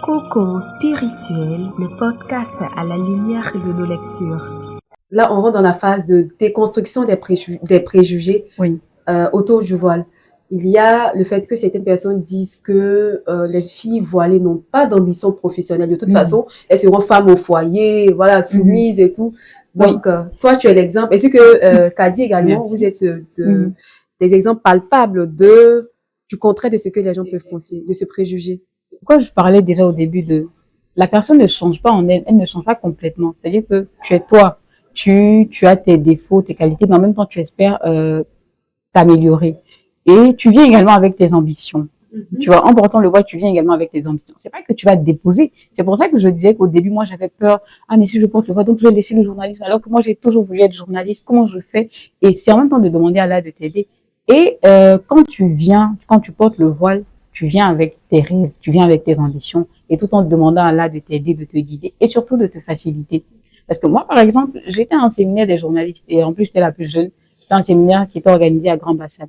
Cocon spirituel, le podcast à la lumière de nos lectures. Là, on rentre dans la phase de déconstruction des préjugés Oui. autour du voile. Il y a le fait que certaines personnes disent que les filles voilées n'ont pas d'ambition professionnelle. De toute façon, elles seront femmes au foyer, voilà, soumises et tout. Donc, toi, tu es l'exemple. Ainsi que Kadi également, Merci. vous êtes des exemples palpables du contraire de ce que les gens peuvent penser, de ce préjugé. Pourquoi je parlais déjà au début de la personne ne change pas en elle, elle ne change pas complètement. C'est-à-dire que tu es toi, tu as tes défauts, tes qualités, mais en même temps tu espères t'améliorer. Et tu viens également avec tes ambitions. Tu vois, en portant le voile, tu viens également avec tes ambitions. C'est pas que tu vas te déposer. C'est pour ça que je disais qu'au début, moi, j'avais peur. Ah, mais si je porte le voile, donc je vais laisser le journalisme. Alors que moi, j'ai toujours voulu être journaliste. Comment je fais? Et c'est en même temps de demander à Allah de t'aider. Et quand tu portes le voile, tu viens avec tes rêves, tu viens avec tes ambitions, et tout en te demandant à Allah de t'aider, de te guider, et surtout de te faciliter. Parce que moi, par exemple, j'étais à un séminaire des journalistes, et en plus, j'étais la plus jeune. C'était un séminaire qui était organisé à Grand Bassam.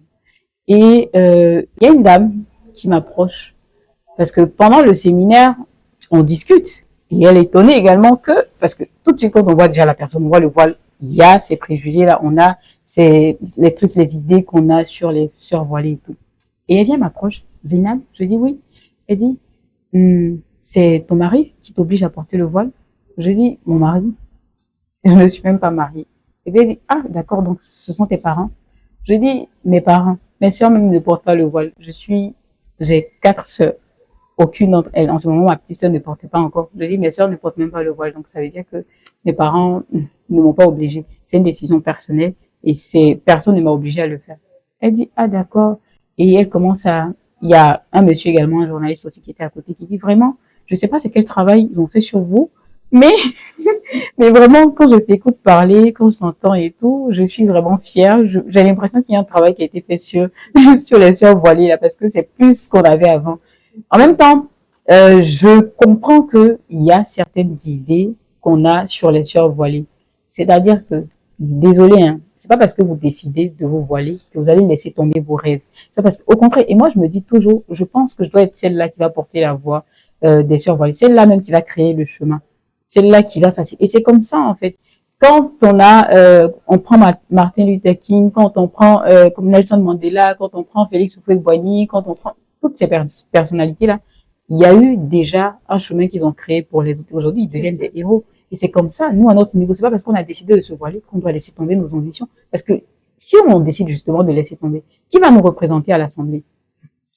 Et il y a une dame qui m'approche, parce que pendant le séminaire, on discute. Et elle est étonnée également parce que tout de suite, quand on voit déjà la personne, on voit le voile, il y a ces préjugés-là, on a les trucs, les idées qu'on a sur les sœurs voilées et tout. Et elle vient m'approche. Zainab, je dis oui. Elle dit, c'est ton mari qui t'oblige à porter le voile? Je dis, mon mari. Je ne suis même pas mariée. Et bien elle dit, ah d'accord, donc ce sont tes parents. Je dis, mes parents. Mes sœurs même ne portent pas le voile. J'ai 4 sœurs. Aucune d'entre elles. En ce moment, ma petite sœur ne portait pas encore. Je dis, mes sœurs ne portent même pas le voile. Donc, ça veut dire que mes parents ne m'ont pas obligée. C'est une décision personnelle et personne ne m'a obligée à le faire. Elle dit, ah, d'accord. Et elle commence il y a un monsieur également, un journaliste aussi qui était à côté, qui dit vraiment, je sais pas c'est quel travail ils ont fait sur vous, mais vraiment, quand je t'écoute parler, quand je t'entends et tout, je suis vraiment fière. J'ai l'impression qu'il y a un travail qui a été fait sur les sœurs voilées, là, parce que c'est plus ce qu'on avait avant. En même temps, je comprends que il y a certaines idées qu'on a sur les sœurs voilées. C'est-à-dire que, désolé, hein, c'est pas parce que vous décidez de vous voiler que vous allez laisser tomber vos rêves. C'est parce qu'au contraire, et moi je me dis toujours, je pense que je dois être celle-là qui va porter la voix des sœurs voilées, celle-là même qui va créer le chemin, celle-là qui va faciliter. Et c'est comme ça en fait. Quand on prend Martin Luther King, quand on prend comme Nelson Mandela, quand on prend Félix Houphouët-Boigny, quand on prend toutes ces personnalités-là, il y a eu déjà un chemin qu'ils ont créé pour les autres. Aujourd'hui, ils deviennent des héros. Et c'est comme ça. Nous, à notre niveau, c'est pas parce qu'on a décidé de se voiler qu'on doit laisser tomber nos ambitions. Parce que si on décide justement de laisser tomber, qui va nous représenter à l'Assemblée?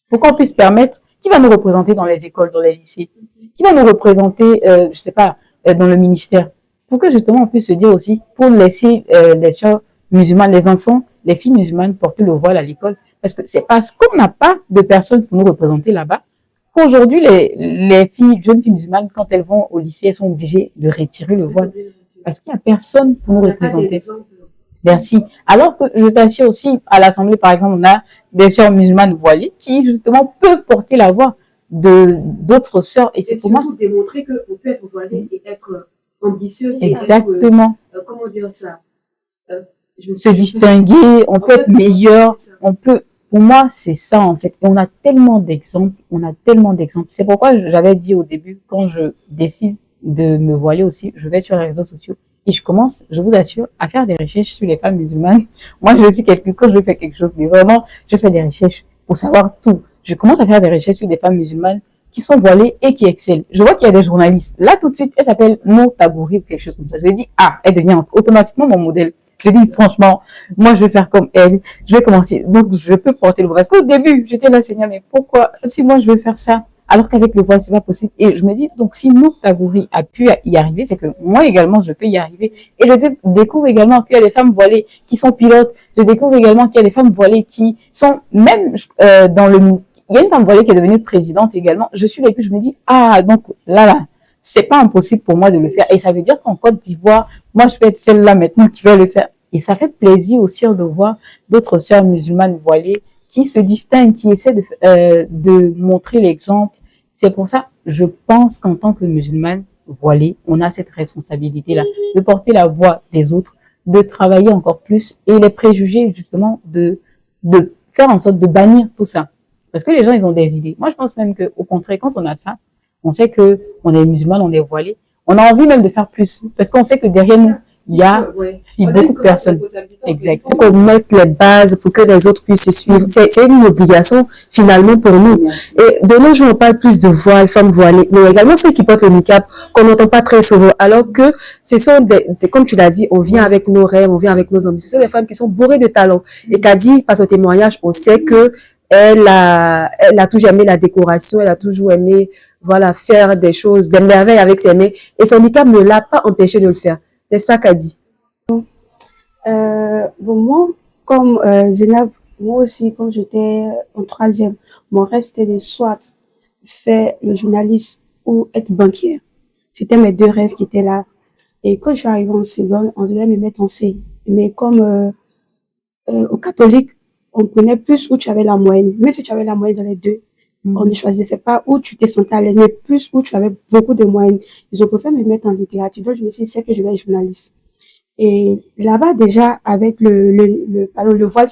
Pour qu'on puisse permettre, qui va nous représenter dans les écoles, dans les lycées? Qui va nous représenter, je sais pas, dans le ministère? Pour que justement on puisse se dire aussi, pour laisser les sœurs musulmanes, les enfants, les filles musulmanes porter le voile à l'école. Parce que c'est parce qu'on n'a pas de personnes pour nous représenter là-bas qu'aujourd'hui, les jeunes filles musulmanes, quand elles vont au lycée, elles sont obligées de retirer le voile. Parce qu'il n'y a personne pour nous représenter. Merci. Alors que je t'assure aussi, à l'Assemblée, par exemple, on a des sœurs musulmanes voilées qui, justement, peuvent porter la voix d'autres sœurs. Et c'est pour moi. Démontrer qu'on peut être voilée et être ambitieuse. Exactement. Et être, comment dire ça? Se distinguer, on peut être meilleur, on peut. Pour moi, c'est ça, en fait. Et on a tellement d'exemples, C'est pourquoi j'avais dit au début, quand je décide de me voiler aussi, je vais sur les réseaux sociaux et je commence, je vous assure, à faire des recherches sur les femmes musulmanes. Moi, je suis quelqu'un, quand je fais quelque chose, mais vraiment, je fais des recherches pour savoir tout. Je commence à faire des recherches sur des femmes musulmanes qui sont voilées et qui excellent. Je vois qu'il y a des journalistes. Là, tout de suite, elle s'appelle Mo Tagouri ou quelque chose comme ça. Je lui dis, ah, elle devient automatiquement mon modèle. Je dis franchement, moi je vais faire comme elle, je vais commencer. Donc je peux porter le voile. Parce qu'au début, j'étais là, Seigneur, mais pourquoi si moi je vais faire ça alors qu'avec le voile c'est pas possible? Et je me dis donc si Nour Tagouri a pu y arriver, c'est que moi également je peux y arriver. Et je découvre également qu'il y a des femmes voilées qui sont pilotes. Je découvre également qu'il y a des femmes voilées qui sont même il y a une femme voilée qui est devenue présidente également. Je suis là et puis je me dis ah donc là c'est pas impossible pour moi de le faire. Et ça veut dire qu'en Côte d'Ivoire, moi, je vais être celle-là maintenant qui va le faire. Et ça fait plaisir aussi de voir d'autres sœurs musulmanes voilées qui se distinguent, qui essaient de montrer l'exemple. C'est pour ça, je pense qu'en tant que musulmane voilée, on a cette responsabilité-là de porter la voix des autres, de travailler encore plus et les préjugés, justement, de faire en sorte de bannir tout ça. Parce que les gens, ils ont des idées. Moi, je pense même qu'au contraire, quand on a ça, On sait que on est musulmane, on est voilé. On a envie même de faire plus parce qu'on sait que derrière nous, il y a beaucoup de personnes. Exactement. Qu'on mette les bases pour que les autres puissent se suivre. C'est une obligation, finalement, pour nous. Et de nos jours, on parle plus de voile, femmes voilées, mais également celles qui portent le niqab, qu'on n'entend pas très souvent. Alors que ce sont comme tu l'as dit, on vient avec nos rêves, on vient avec nos ambitions. Ce sont des femmes qui sont bourrées de talent. Et Kadi, par son témoignage, on sait que elle a toujours aimé la décoration, elle a toujours aimé, voilà, faire des choses, des merveilles avec ses mains. Et son niqab ne l'a pas empêché de le faire. N'est-ce pas, Kadi? Bon, moi, comme Zénab, moi aussi, quand j'étais en troisième, mon rêve c'était de soit faire le journaliste ou être banquière. C'était mes deux rêves qui étaient là. Et quand je suis arrivée en seconde, on devait me mettre en C. Mais comme au catholique, on prenait plus où tu avais la moyenne. Mais si tu avais la moyenne dans les deux, on ne choisissait pas où tu te sentais à l'aise, mais plus où tu avais beaucoup de moyenne. Ils ont préféré me mettre en littérature. Donc, je me suis dit, c'est que je vais être journaliste. Et là-bas, déjà, avec le voile,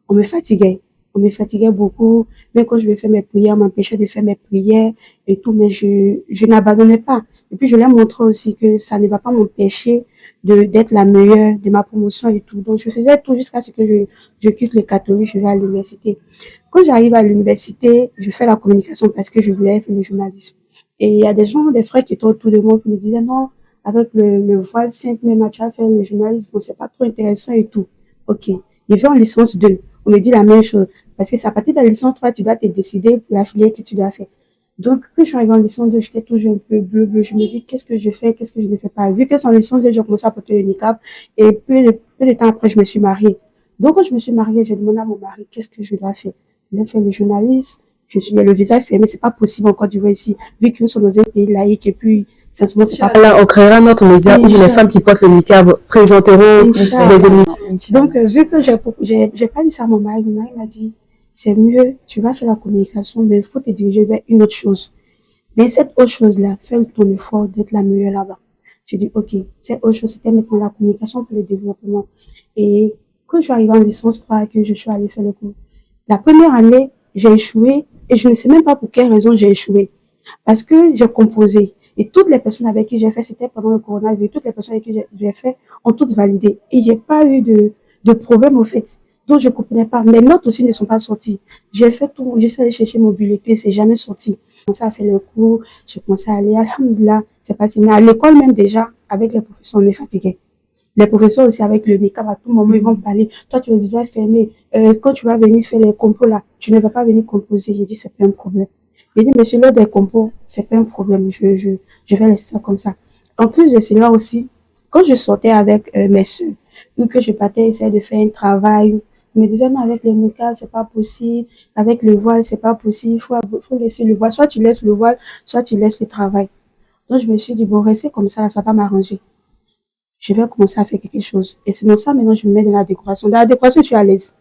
on me fatiguait. On me fatiguait beaucoup. Même quand je vais faire mes prières, on m'empêchait de faire mes prières et tout, mais je n'abandonnais pas. Et puis, je leur montrais aussi que ça ne va pas m'empêcher d'être la meilleure de ma promotion et tout. Donc, je faisais tout jusqu'à ce que je quitte le catholique, je vais à l'université. Quand j'arrive à l'université, je fais la communication parce que je voulais faire le journalisme. Et il y a des gens, des frères qui étaient autour de moi qui me disaient non, avec le voile simple, même tu vas faire le journalisme, bon, c'est pas trop intéressant et tout. Ok. Je vais en licence 2. On me dit la même chose. Parce que c'est à partir de la licence 3, tu dois te décider pour la filière que tu dois faire. Donc, quand je suis arrivée en licence 2, j'étais toujours un peu bleu. Je me dis, qu'est-ce que je fais, qu'est-ce que je ne fais pas. Vu que c'est en licence 2, j'ai commencé à porter le niqab. Et peu de temps après, je me suis mariée. Donc, quand je me suis mariée, j'ai demandé à mon mari, qu'est-ce que je dois faire. Je vais faire le journaliste. Il y a le visage fermé, c'est pas possible encore du voir ici. Vu que nous sommes dans un pays laïque et puis, sincèrement, c'est pas Là, on créera notre média où les femmes qui portent le niqab présenteront des émissions. Donc, vu que j'ai pas dit ça à mon mari m'a dit, c'est mieux, tu vas faire la communication, mais il faut te diriger vers une autre chose. Mais cette autre chose-là, fais ton effort d'être la meilleure là-bas. J'ai dit, ok, cette autre chose, c'était maintenant la communication pour le développement. Et quand je suis arrivée en licence 3, que je suis allée faire le cours, la première année, j'ai échoué et je ne sais même pas pour quelle raison j'ai échoué. Parce que j'ai composé. Et toutes les personnes avec qui j'ai fait, c'était pendant le coronavirus, toutes les personnes avec qui j'ai fait ont toutes validé. Et j'ai pas eu de problème au fait. Donc je comprenais pas. Mes notes aussi ne sont pas sorties. J'ai fait tout, j'essaie de chercher mon bulletin, c'est jamais sorti. J'ai commencé à faire le cours, j'ai commencé à aller, alhamdoulilah, c'est passé. Mais à l'école même déjà, avec les professeurs, on me fatiguait. Les professeurs aussi avec le niqab, à tout moment, ils vont parler. Toi, tu as le visage fermé. Quand tu vas venir faire les compos là, tu ne vas pas venir composer. J'ai dit, c'est pas un problème. J'ai dit, monsieur, l'heure des compos, c'est pas un problème. Je vais laisser ça comme ça. En plus de cela aussi, quand je sortais avec mes soeurs, ou que je partais essayer de faire un travail, ils me disaient, non, avec le niqab, c'est pas possible. Avec le voile, c'est pas possible. Faut laisser le voile. Soit tu laisses le voile, soit tu laisses le travail. Donc, je me suis dit, bon, rester comme ça va pas m'arranger. Je vais commencer à faire quelque chose. Et c'est dans ça, maintenant, je me mets dans la décoration. Dans la décoration, je suis à l'aise.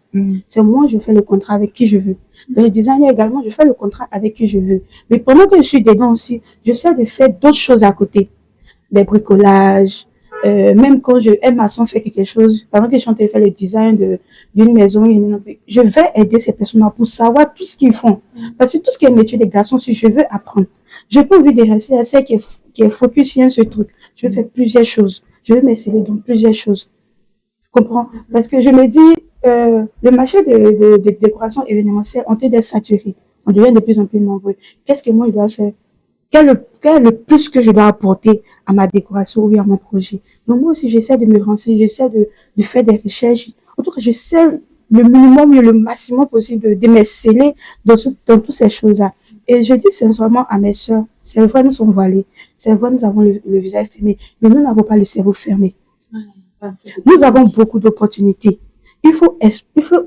C'est moi, je fais le contrat avec qui je veux. Dans le design également, je fais le contrat avec qui je veux. Mais pendant que je suis dedans aussi, j'essaie de faire d'autres choses à côté. Des bricolages, même quand un maçon fait quelque chose, pendant que je suis en train de faire le design d'une maison, je vais aider ces personnes-là pour savoir tout ce qu'ils font. Parce que tout ce qui est métier des garçons, si je veux apprendre, je peux envie de rester à celle qui est focus sur ce truc. Je veux faire plusieurs choses. Je veux m'essayer dans plusieurs choses. Tu comprends? Parce que je me dis, le marché de décoration événementielle, on est saturé. On devient de plus en plus nombreux. Qu'est-ce que moi je dois faire? Quel est le plus que je dois apporter à ma décoration ou à mon projet? Donc moi aussi, j'essaie de me renseigner, j'essaie de faire des recherches. En tout cas, j'essaie le minimum et le maximum possible de m'exceller dans toutes ces choses-là. Et je dis sincèrement à mes sœurs, c'est vrai, nous sommes voilés. C'est vrai, nous avons le visage fermé, mais nous n'avons pas le cerveau fermé. Nous avons beaucoup d'opportunités. Il faut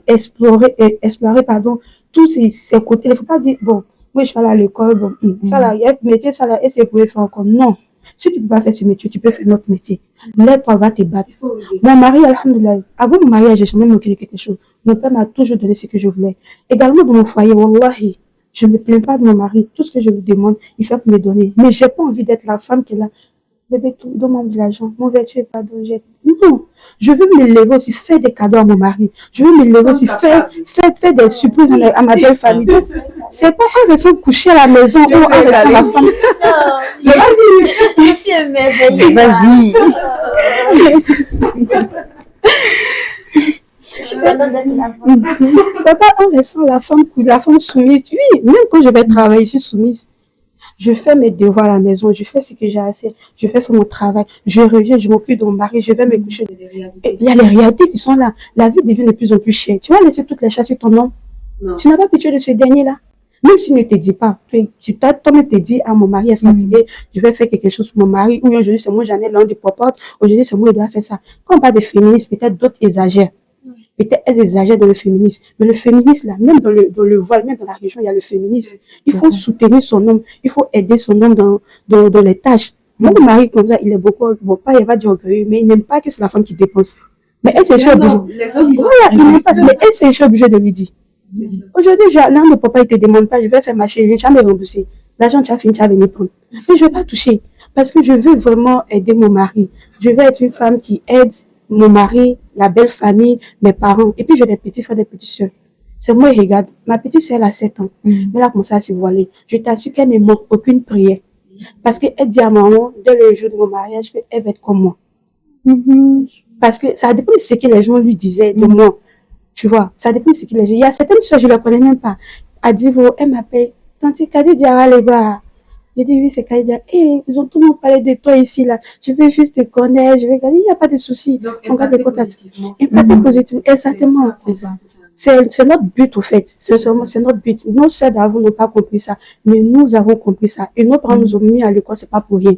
explorer, tous ces côtés. Il ne faut pas dire, bon, moi, je vais aller à l'école, bon, ça là, il y a un métier, ça là, et c'est pour faire encore. Non. Si tu ne peux pas faire ce métier, tu peux faire notre métier. Lève-toi, va te battre. Mon mari, alhamdoulilah, avant mon mariage, j'ai jamais manqué de quelque chose. Mon père m'a toujours donné ce que je voulais. Également dans mon foyer, wallahi, je ne me plains pas de mon mari. Tout ce que je lui demande, il fait pour me donner. Mais j'ai pas envie d'être la femme qui est là. bébé, donne-moi de l'argent. Mon vertu est pas d'objet. Non. Je veux me lever aussi, faire des cadeaux à mon mari. Je veux me lever aussi, faire des surprises à ma belle famille. C'est pas un raison de coucher à la maison ou un raison de la femme. Vas-y, je suis émerveillée. Vas-y. C'est pas en laissant la femme soumise. Oui, même quand je vais travailler, je suis soumise. Je fais mes devoirs à la maison, je fais ce que j'ai à faire, je fais mon travail, je reviens, je m'occupe de mon mari, je vais me coucher. Et il y a les réalités qui sont là. La vie devient de plus en plus chère. Tu vas laisser toutes les chasses sur ton homme. Non. Tu n'as pas pitié de ce dernier-là. Même s'il ne te dit pas, toi-même te dis, ah, mon mari est fatigué, je vais faire quelque chose pour mon mari, ou aujourd'hui c'est moi, j'en ai l'un des popotes, aujourd'hui c'est moi, je dois faire ça. Quand on parle de féministes, peut-être d'autres exagèrent. Peut-être elles exagèrent dans le féminisme. Mais le féminisme, là, même dans le voile, même dans la région, il y a le féminisme. Il faut soutenir son homme. Il faut aider son homme dans les tâches. Mon mari, comme ça, il est beaucoup, bon, pas, il va dire orgueilleux, mais il n'aime pas que c'est la femme qui dépense. Mais elle, c'est obligée. Voilà, il n'aime pas, mais elle, c'est obligée de lui dire. Aujourd'hui, l'un de papa, il te demande pas, je vais faire ma chérie, je vais jamais rembourser. L'argent, tu as fini, tu as venu prendre. Mais je vais pas toucher. Parce que je veux vraiment aider mon mari. Je veux être une femme qui aide mon mari, la belle famille, mes parents. Et puis, j'ai des petits frères, des petites sœurs. C'est moi, regarde. Ma petite sœur, elle a 7 ans. Mais elle a commencé à se voiler. Je t'assure qu'elle ne manque aucune prière. Parce qu'elle dit à maman, dès le jour de mon mariage, qu'elle va être comme moi. Parce que ça dépend de ce que les gens lui disaient de moi. Tu vois, ça dépend de ce que les gens... Il y a certaines sœurs, je ne les connais même pas. À Divo, elle m'appelle, Tante Kadi Diara Leba. J'ai dit, oui, c'est Kadi Diara. Eh, ils ont tout le monde parlé de toi ici, là. Je veux juste te connaître, je vais regarder, il n'y a pas de souci. Donc, on garde des contacts. Impacter positivement. Exactement. C'est notre but, au fait. C'est notre but. Nos sœurs d'avant n'ont pas compris ça. Mais nous avons compris ça. Et nos parents nous ont mis à l'école, c'est pas pour rien.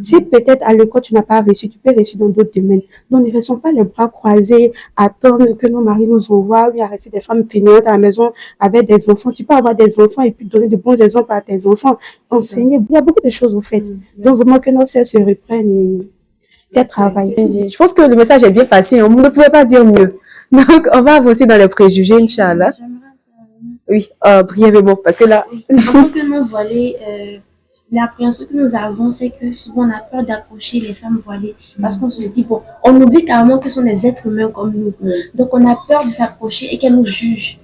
Si peut-être à l'école tu n'as pas réussi, tu peux réussir dans d'autres domaines. Donc ne restons pas les bras croisés, attendre que nos maris nous envoient, oui, à rester des femmes fainéantes à la maison avec des enfants. Tu peux avoir des enfants et puis donner de bons exemples à tes enfants, enseigner. Il y a beaucoup de choses au fait. Donc vraiment que nos sœurs se reprennent et qu'elles travaillent. Je pense que le message est bien passé. On ne pouvait pas dire mieux. Donc on va avancer dans les préjugés, Inch'Allah. Oui, brièvement, parce que là... En tant que non voilées, l'appréhension que nous avons, c'est que souvent on a peur d'approcher les femmes voilées parce qu'on se dit, bon, on oublie carrément que ce sont des êtres humains comme nous. Donc on a peur de s'approcher et qu'elles nous jugent.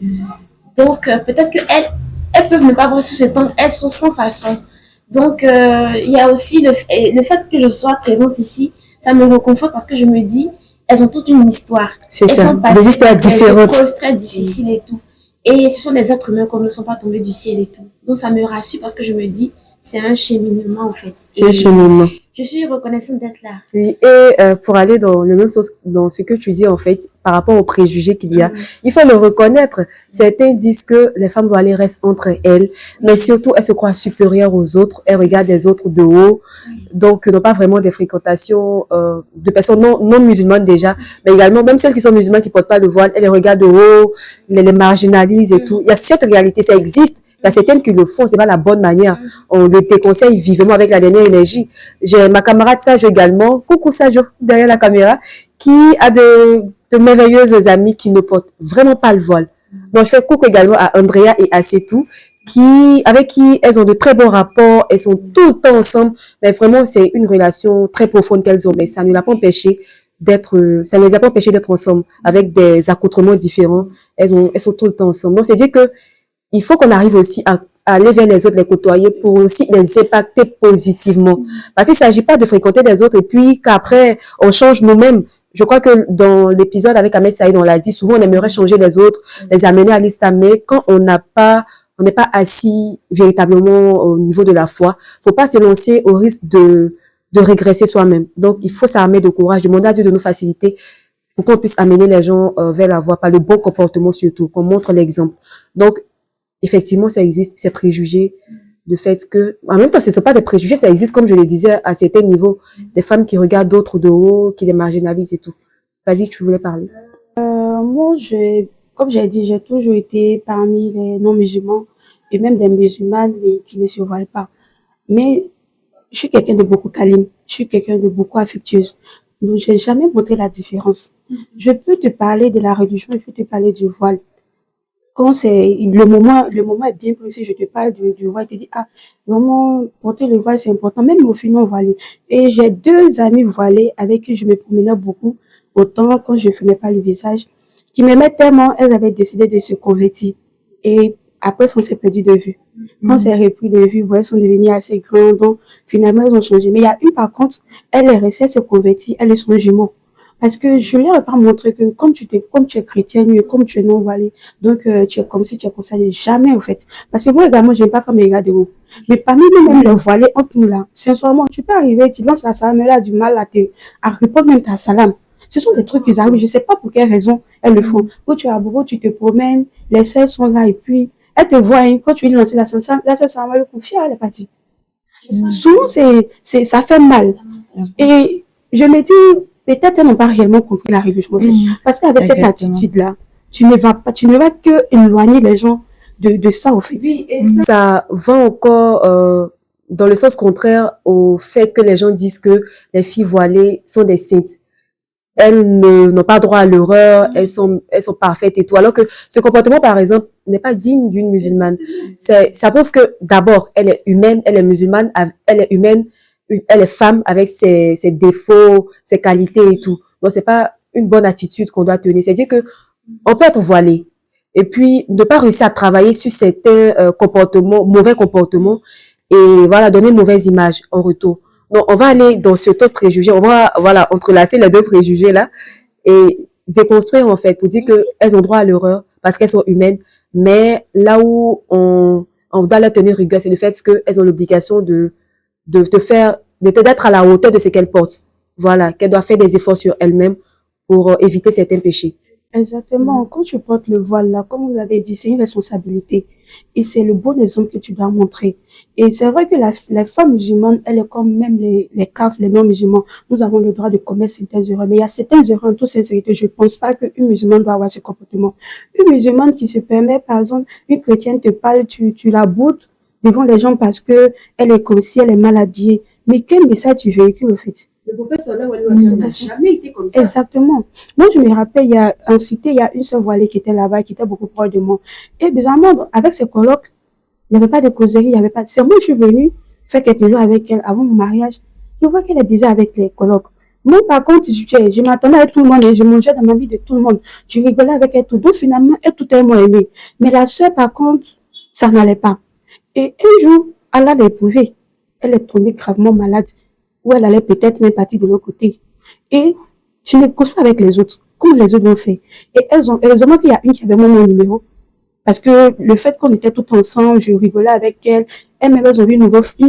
Donc peut-être qu'elles peuvent ne pas voir sur ce temps, elles sont sans façon. Donc il y a aussi le fait que je sois présente ici, ça me réconforte parce que je me dis, elles ont toute une histoire. C'est ça, des histoires différentes. Des épreuves très difficiles et tout. Et ce sont des êtres humains comme nous ne sont pas tombés du ciel et tout. Donc ça me rassure parce que je me dis, c'est un cheminement, en fait. C'est un cheminement. Je suis reconnaissante d'être là. Oui, et pour aller dans le même sens, dans ce que tu dis, en fait, par rapport aux préjugés qu'il y a, il faut le reconnaître. Certains disent que les femmes voilées restent entre elles, mais surtout, elles se croient supérieures aux autres, elles regardent les autres de haut, donc n'ont pas vraiment des fréquentations de personnes non musulmanes déjà, mais également, même celles qui sont musulmanes qui portent pas le voile, elles les regardent de haut, les marginalisent et tout. Il y a cette réalité, ça existe. Il y a certaines qui le font, c'est pas la bonne manière. On le déconseille vivement avec la dernière énergie. J'ai ma camarade Sajo également, coucou Sajo, derrière la caméra, qui a de merveilleuses amies qui ne portent vraiment pas le voile. Donc je fais coucou également à Andrea et à Setou, avec qui elles ont de très bons rapports, elles sont tout le temps ensemble, mais vraiment c'est une relation très profonde qu'elles ont, mais ça ne l'a pas empêché ça ne les a pas empêchés d'être ensemble, avec des accoutrements différents, elles sont tout le temps ensemble. Donc c'est dire que il faut qu'on arrive aussi à aller vers les autres, les côtoyer pour aussi les impacter positivement. Parce qu'il ne s'agit pas de fréquenter les autres et puis qu'après, on change nous-mêmes. Je crois que dans l'épisode avec Ahmed Saïd, on l'a dit, souvent on aimerait changer les autres, les amener à l'islam, mais quand on n'est pas assis véritablement au niveau de la foi, faut pas se lancer au risque de régresser soi-même. Donc, il faut s'armer de courage, demander à Dieu de nous faciliter pour qu'on puisse amener les gens vers la voie, par le bon comportement surtout, qu'on montre l'exemple. Donc, effectivement, ça existe, ces préjugés, le fait que, en même temps, ce ne sont pas des préjugés, ça existe, comme je le disais, à certains niveaux, des femmes qui regardent d'autres de haut, qui les marginalisent et tout. Vas-y, tu voulais parler. Moi, comme j'ai dit, j'ai toujours été parmi les non-musulmans et même des musulmanes qui ne se voilent pas. Mais je suis quelqu'un de beaucoup câline, je suis quelqu'un de beaucoup affectueuse. Donc, j'ai jamais montré la différence. Je peux te parler de la religion, je peux te parler du voile. quand le moment est bien précis, je te parle du voile, je te dis, ah, vraiment, porter le voile, c'est important, même au final, voilé. Et j'ai 2 amis voilés avec qui je me promenais beaucoup, autant quand je ne filmais pas le visage, qui m'aimaient tellement, elles avaient décidé de se convertir. Et après, on s'est perdu de vue. Quand c'est repris de vue, elles sont devenues assez grandes, donc finalement, elles ont changé. Mais il y a une, par contre, elle est restée, elle se convertit, elles sont jumeaux. Parce que je leur ai pas montré que comme tu es chrétienne, comme tu es non voilée, donc tu es comme si tu es comme ça, jamais en fait. Parce que moi également, j'aime pas comme les gars de haut. Mais parmi nous-mêmes, les voilés, entre nous là, sincèrement, tu peux arriver, tu lances la salam, elle a du mal à répondre même ta salam. Ce sont des trucs qui arrivent, je sais pas pour quelle raison elles le font. Quand tu es à Bobo, tu te promènes, les sœurs sont là et puis elles te voient, hein, quand tu lui lances la salam, elle est confiée, elle est partie. Souvent, ça fait mal. Et je me dis, peut-être elles n'ont pas réellement compris la règle, je m'en fais. Parce qu'avec cette attitude-là, tu ne vas que éloigner les gens de ça, au fait. Oui, et ça va encore dans le sens contraire au fait que les gens disent que les filles voilées sont des saintes. Elles n'ont pas droit à l'erreur, elles sont parfaites et tout. Alors que ce comportement, par exemple, n'est pas digne d'une musulmane. Ça prouve que d'abord, elle est humaine, elle est musulmane, elle est humaine, elle est femme avec ses défauts, ses qualités et tout. Donc, c'est pas une bonne attitude qu'on doit tenir. C'est-à-dire que on peut être voilé et puis ne pas réussir à travailler sur certains comportements, mauvais comportements et voilà, donner une mauvaise image en retour. Donc, on va aller dans ce taux de préjugés. On va, voilà, entrelacer les deux préjugés là et déconstruire en fait pour dire que elles ont droit à l'erreur parce qu'elles sont humaines. Mais là où on doit leur tenir rigueur, c'est le fait qu'elles ont l'obligation d'être à la hauteur de ce qu'elles portent. Voilà, qu'elles doivent faire des efforts sur elles-mêmes pour éviter certains péchés. Exactement. Quand tu portes le voile là, comme vous l'avez dit, c'est une responsabilité. Et c'est le bon exemple que tu dois montrer. Et c'est vrai que la femme musulmane, elle est comme même les kafs, les non-musulmans. Nous avons le droit de commettre certaines erreurs. Mais il y a certaines erreurs, en toute sincérité, je pense pas qu'une musulmane doit avoir ce comportement. Une musulmane qui se permet, par exemple, une chrétienne te parle, tu la boudes devant les gens parce que elle est comme si elle est mal habillée. Mais quel message tu véhicules, en fait? Le prophète sallallahu alayhi wa sallam n'a jamais été comme ça. Exactement. Moi, je me rappelle, il y a une seule voilée qui était là-bas, qui était beaucoup proche de moi. Et bizarrement, avec ses colocs, il n'y avait pas de causerie, il n'y avait pas de... C'est moi, je suis venue faire quelques jours avec elle avant mon mariage. Je vois qu'elle est bizarre avec les colocs. Moi, par contre, je m'attendais à tout le monde et je mangeais dans ma vie de tout le monde. Je rigolais avec elle tout. Donc, finalement, elle tout elle m'a aimé. Mais la sœur, par contre, ça n'allait pas. Et un jour, Allah l'a éprouvée. Elle est tombée gravement malade. Ou elle allait peut-être même partir de l'autre côté. Et tu ne causes pas avec les autres, comme les autres l'ont fait. Et heureusement qu'il y a une qui avait mon numéro. Parce que le fait qu'on était tout ensemble, je rigolais avec elle, elles ont vu une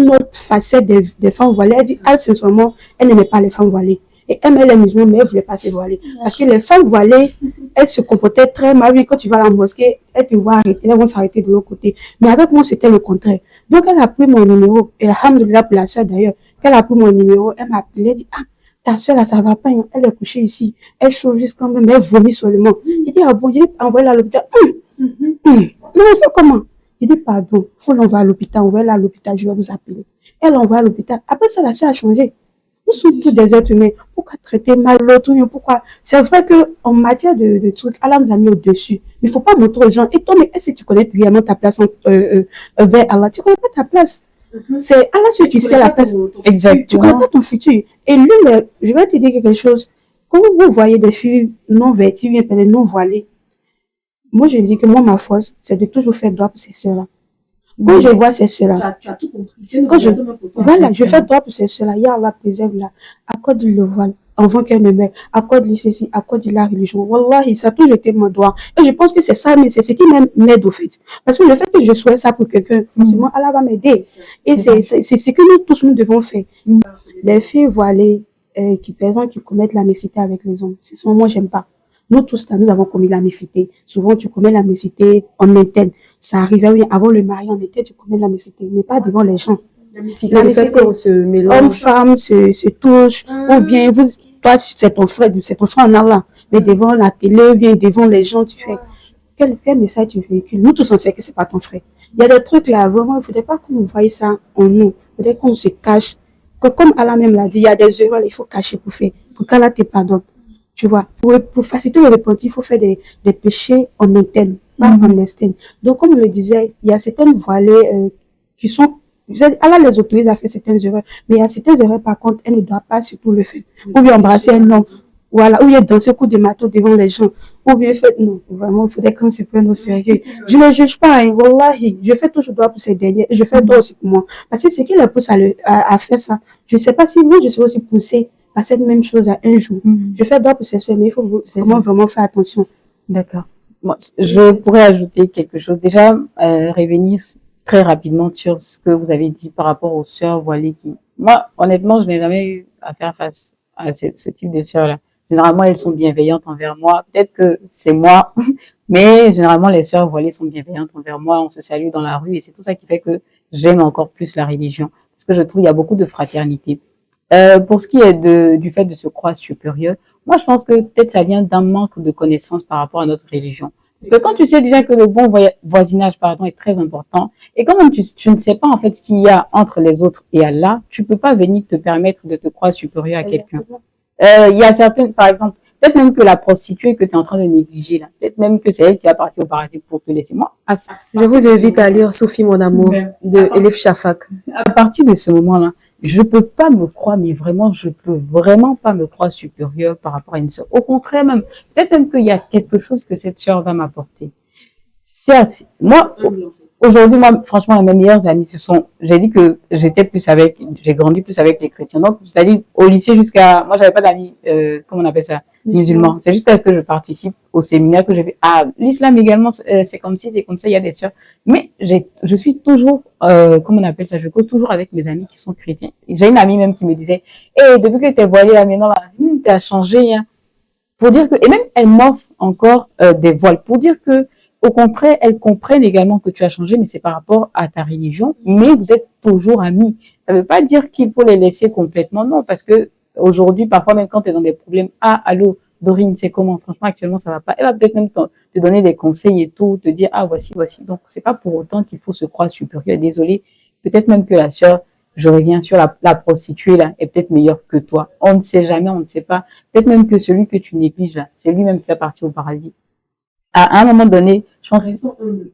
autre facette des femmes voilées. Elle dit, sincèrement, elle n'aimait pas les femmes voilées. Et elle les musulmans, mais elle voulait pas se voiler. Parce que les femmes voilées, elles se comportaient très mal. Oui, quand tu vas à la mosquée, elles te voient arrêter, elles vont s'arrêter de l'autre côté. Mais avec moi, c'était le contraire. Donc, elle a pris mon numéro. Et alhamdoulilah pour la sœur d'ailleurs. Elle a pris mon numéro, elle m'a appelé, elle dit, ah, ta sœur là, ça va pas, elle est couchée ici. Elle chauffe juste quand même, elle vomit seulement. Il dit, ah bon, il dit, envoyez-la à l'hôpital. Mais elle fait comment? Il dit, pardon, faut l'envoyer à l'hôpital, envoyez-la à l'hôpital, je vais vous appeler. Elle l'envoie à l'hôpital. Après ça, la sœur a changé. Nous sommes tous des êtres humains. Pourquoi traiter mal l'autre? Pourquoi? C'est vrai que en matière de trucs, Allah nous a mis au-dessus. Mais il faut pas montrer aux gens. Et toi, mais est-ce que tu connais réellement ta place vers Allah? Tu connais pas ta place. C'est Allah celui qui sait la place. Exactement. Tu connais pas ton futur. Et lui, je vais te dire quelque chose. Quand vous voyez des filles non vêtues, bien peut-être non voilées, moi, je dis que moi, ma force, c'est de toujours faire droit pour ces sœurs-là. Quand je vois ces sœurs-là, tu as tout compris. quand je fais droit pour ces sœurs-là, ya Allah préserve-la, accorde-lui le voile, avant qu'elle ne meure, accorde-lui ceci, accorde-lui la religion. Wallahi, ça a toujours été mon droit. Et je pense que c'est ça, mais c'est ce qui m'aide au fait. Parce que le fait que je souhaite ça pour quelqu'un, forcément, Allah va m'aider. Et c'est ce que nous tous, nous devons faire. Les filles voilées, qui commettent la mixité avec les hommes, c'est ça, moi, j'aime pas. Nous tous, là, nous avons commis la mixité. Souvent, tu commets la mixité en interne. Ça arrivait, oui, avant le mariage, en interne, tu commets la mixité, mais pas devant les gens. Le fait qu'on se mélange. Homme-femme se touche, ou bien, toi, c'est ton frère en Allah. Mais devant la télé, ou bien devant les gens, tu fais, quel message tu véhicules? Nous tous, on sait que c'est pas ton frère. Il y a des trucs là, vraiment, il faudrait pas qu'on voie ça en nous. Il faudrait qu'on se cache. Que comme Allah même l'a dit, il y a des erreurs, il faut cacher pour faire, pour qu'Allah te pardonne. Tu vois, pour faciliter le repentir, il faut faire des péchés en interne. pas en externe. Donc, comme je le disais, il y a certaines voilées qui sont, Allah les autorise à faire certaines erreurs, mais il y a certaines erreurs, par contre, elle ne doit pas surtout le faire. Ou bien embrasser un homme, voilà, ou bien danser coup de marteau devant les gens, ou bien faire, non, vraiment, il faudrait qu'on se prenne au sérieux. Je ne juge pas, hein, wallahi, je fais tout ce que je dois pour ces derniers, et je fais tout aussi pour moi. Parce que c'est qui les pousse à faire ça. Je ne sais pas si moi, je serais aussi poussée à cette même chose à un jour. Je fais droit pour ces soeurs, mais il faut vraiment faire attention. D'accord. Moi, je pourrais ajouter quelque chose. Déjà, revenir très rapidement sur ce que vous avez dit par rapport aux sœurs voilées qui, moi, honnêtement, je n'ai jamais eu à faire face à ce type de sœurs-là. Généralement, elles sont bienveillantes envers moi. Peut-être que c'est moi, mais généralement, les sœurs voilées sont bienveillantes envers moi. On se salue dans la rue et c'est tout ça qui fait que j'aime encore plus la religion. Parce que je trouve qu'il y a beaucoup de fraternité. Pour ce qui est du fait de se croire supérieur, moi, je pense que peut-être ça vient d'un manque de connaissances par rapport à notre religion. Parce que quand tu sais déjà que le bon voisinage, pardon, est très important, et quand même tu ne sais pas en fait ce qu'il y a entre les autres et Allah, tu peux pas venir te permettre de te croire supérieur à quelqu'un. Il y a certaines, par exemple, peut-être même que la prostituée que tu es en train de négliger là, peut-être même que c'est elle qui a parti au paradis pour te laisser. Moi, Je vous invite à lire Sophie, mon amour, de Elif Shafak. à partir de ce moment-là, je peux pas me croire, mais vraiment, je peux vraiment pas me croire supérieure par rapport à une sœur. Au contraire même, peut-être même qu'il y a quelque chose que cette sœur va m'apporter. Certes, moi, aujourd'hui, moi, franchement, mes meilleurs amis, j'ai dit que j'ai grandi plus avec les chrétiens. Donc, c'est-à-dire, au lycée moi, j'avais pas d'amis, comment on appelle ça, musulmans. C'est juste parce que je participe au séminaire que j'ai fait. Ah, l'islam également, c'est comme ci, c'est comme ça, il y a des sœurs. Mais je suis toujours, comment on appelle ça, je cause toujours avec mes amis qui sont chrétiens. J'ai une amie même qui me disait, depuis que t'es voilée là, maintenant, là, t'as changé, hein. Pour dire et même, elle m'offre encore, des voiles. Pour dire que, au contraire, elles comprennent également que tu as changé, mais c'est par rapport à ta religion, mais vous êtes toujours amis. Ça ne veut pas dire qu'il faut les laisser complètement, non, parce que aujourd'hui, parfois même quand tu es dans des problèmes, allô, Dorine, c'est comment? Franchement, actuellement, ça va pas. Elle va peut-être même te donner des conseils et tout, te dire, voici. Donc, c'est pas pour autant qu'il faut se croire supérieur. Désolé. Peut-être même que la sœur, je reviens sur la prostituée, là, est peut-être meilleure que toi. On ne sait jamais, on ne sait pas. Peut-être même que celui que tu négliges, là, c'est lui-même qui va partir au paradis. À un moment donné, je pense,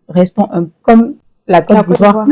restons humbles, comme la Côte d'Ivoire.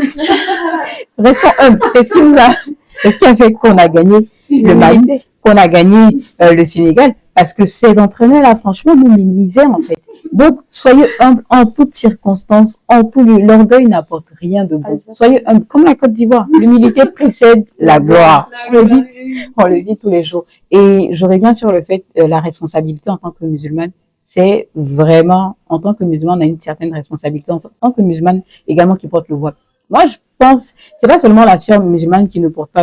Restons humbles. C'est ce qui a fait qu'on a gagné le Mali, qu'on a gagné le Sénégal, parce que ces entraîneurs-là, franchement, nous minimisaient, en fait. Donc, soyez humbles en toutes circonstances, en tout lieu. L'orgueil n'apporte rien de bon. Soyez humbles, comme la Côte d'Ivoire. L'humilité précède la gloire. On le dit tous les jours. Et je reviens sur le fait, la responsabilité en tant que musulmane. C'est vraiment, en tant que musulman, on a une certaine responsabilité. En tant que musulmane, également, qui porte le voile. Moi, je pense, c'est pas seulement la sœur musulmane qui porte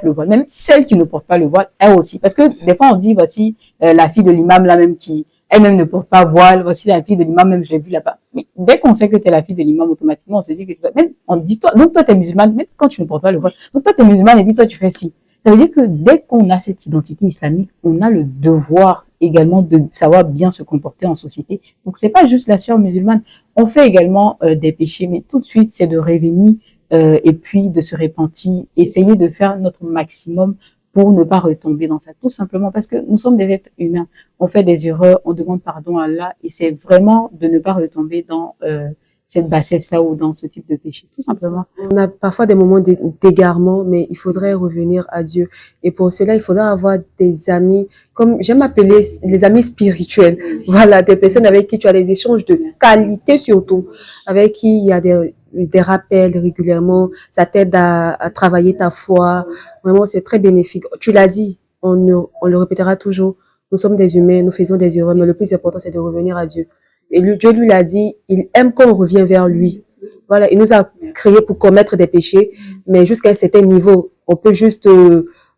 le voile. Même celle qui ne porte pas le voile, elle aussi. Parce que, des fois, on dit, voici, la fille de l'imam, là même, qui, elle-même ne porte pas voile. Voici la fille de l'imam, même, je l'ai vue là-bas. Mais dès qu'on sait que t'es la fille de l'imam, automatiquement, on se dit que même, on dit toi, donc toi, t'es musulmane, même quand tu ne portes pas le voile. Donc toi, t'es musulmane, et puis toi, tu fais ci. Ça veut dire que dès qu'on a cette identité islamique, on a le devoir également de savoir bien se comporter en société. Donc c'est pas juste la sœur musulmane. On fait également des péchés, mais tout de suite c'est de revenir et puis de se repentir, essayer de faire notre maximum pour ne pas retomber dans ça. Tout simplement parce que nous sommes des êtres humains. On fait des erreurs, on demande pardon à Allah et c'est vraiment de ne pas retomber dans cette bassesse-là ou dans ce type de péché, tout simplement. On a parfois des moments d'égarement, mais il faudrait revenir à Dieu. Et pour cela, il faudra avoir des amis, comme j'aime appeler les amis spirituels. Voilà, des personnes avec qui tu as des échanges de qualité surtout, avec qui il y a des rappels régulièrement. Ça t'aide à travailler ta foi. Vraiment, c'est très bénéfique. Tu l'as dit, on le répétera toujours. Nous sommes des humains, nous faisons des erreurs, mais le plus important, c'est de revenir à Dieu. Et Dieu lui l'a dit, il aime quand on revient vers lui. Voilà, il nous a créés pour commettre des péchés, mais jusqu'à un certain niveau, on peut juste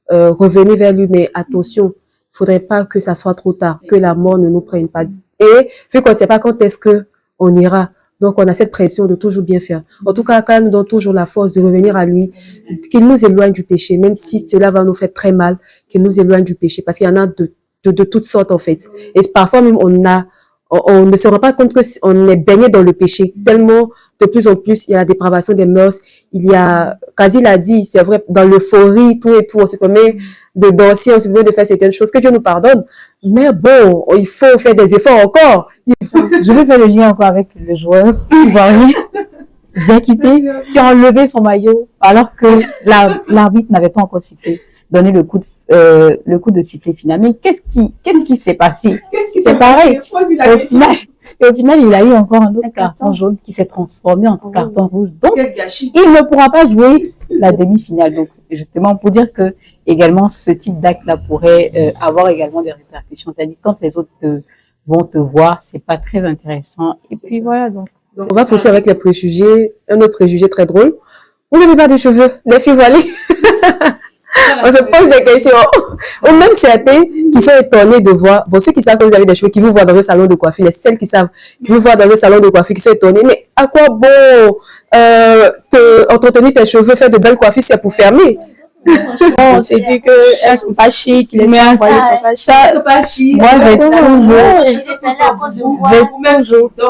revenir vers lui, mais attention, il faudrait pas que ça soit trop tard, que la mort ne nous prenne pas. Et vu qu'on ne sait pas quand est-ce que on ira, donc on a cette pression de toujours bien faire. En tout cas, quand nous donne toujours la force de revenir à lui, qu'il nous éloigne du péché, même si cela va nous faire très mal, qu'il nous éloigne du péché, parce qu'il y en a de toutes sortes en fait. Et parfois même on ne se rend pas compte que on est baigné dans le péché. Tellement, de plus en plus, il y a la dépravation des mœurs. Il y a, Kazi l'a dit, c'est vrai, dans l'euphorie, tout et tout, on se permet de danser, on se permet de faire certaines choses. Que Dieu nous pardonne. Mais bon, il faut faire des efforts encore. Je vais faire le lien encore avec le joueur ivoirien Diakité qui a enlevé son maillot alors que l'arbitre n'avait pas encore sifflé, donné le coup de sifflet final. Mais qu'est-ce qui s'est passé? C'est pareil. Au final, il a eu encore un autre carton jaune qui s'est transformé en carton rouge. Donc, il ne pourra pas jouer la demi-finale. Donc, justement, pour dire que également ce type d'acte-là pourrait avoir également des répercussions. C'est-à-dire quand les autres vont te voir, c'est pas très intéressant. Et puis voilà. Donc, on va poursuivre avec les préjugés. Un autre préjugé très drôle. Vous n'avez pas de cheveux, les filles voilées. On se pose des questions. Ou même certains qui sont étonnés de voir, bon, ceux qui savent que vous avez des cheveux, qui vous voient dans un salon de coiffure, les celles qui savent, qui vous voient dans un salon de coiffure, qui sont étonnés, mais à quoi bon entretenir tes cheveux, faire de belles coiffures, c'est pour fermer. On s'est dit qu'elles sont pas chic, les femmes voilées sont pas chic. Elles sont pas chic. moi,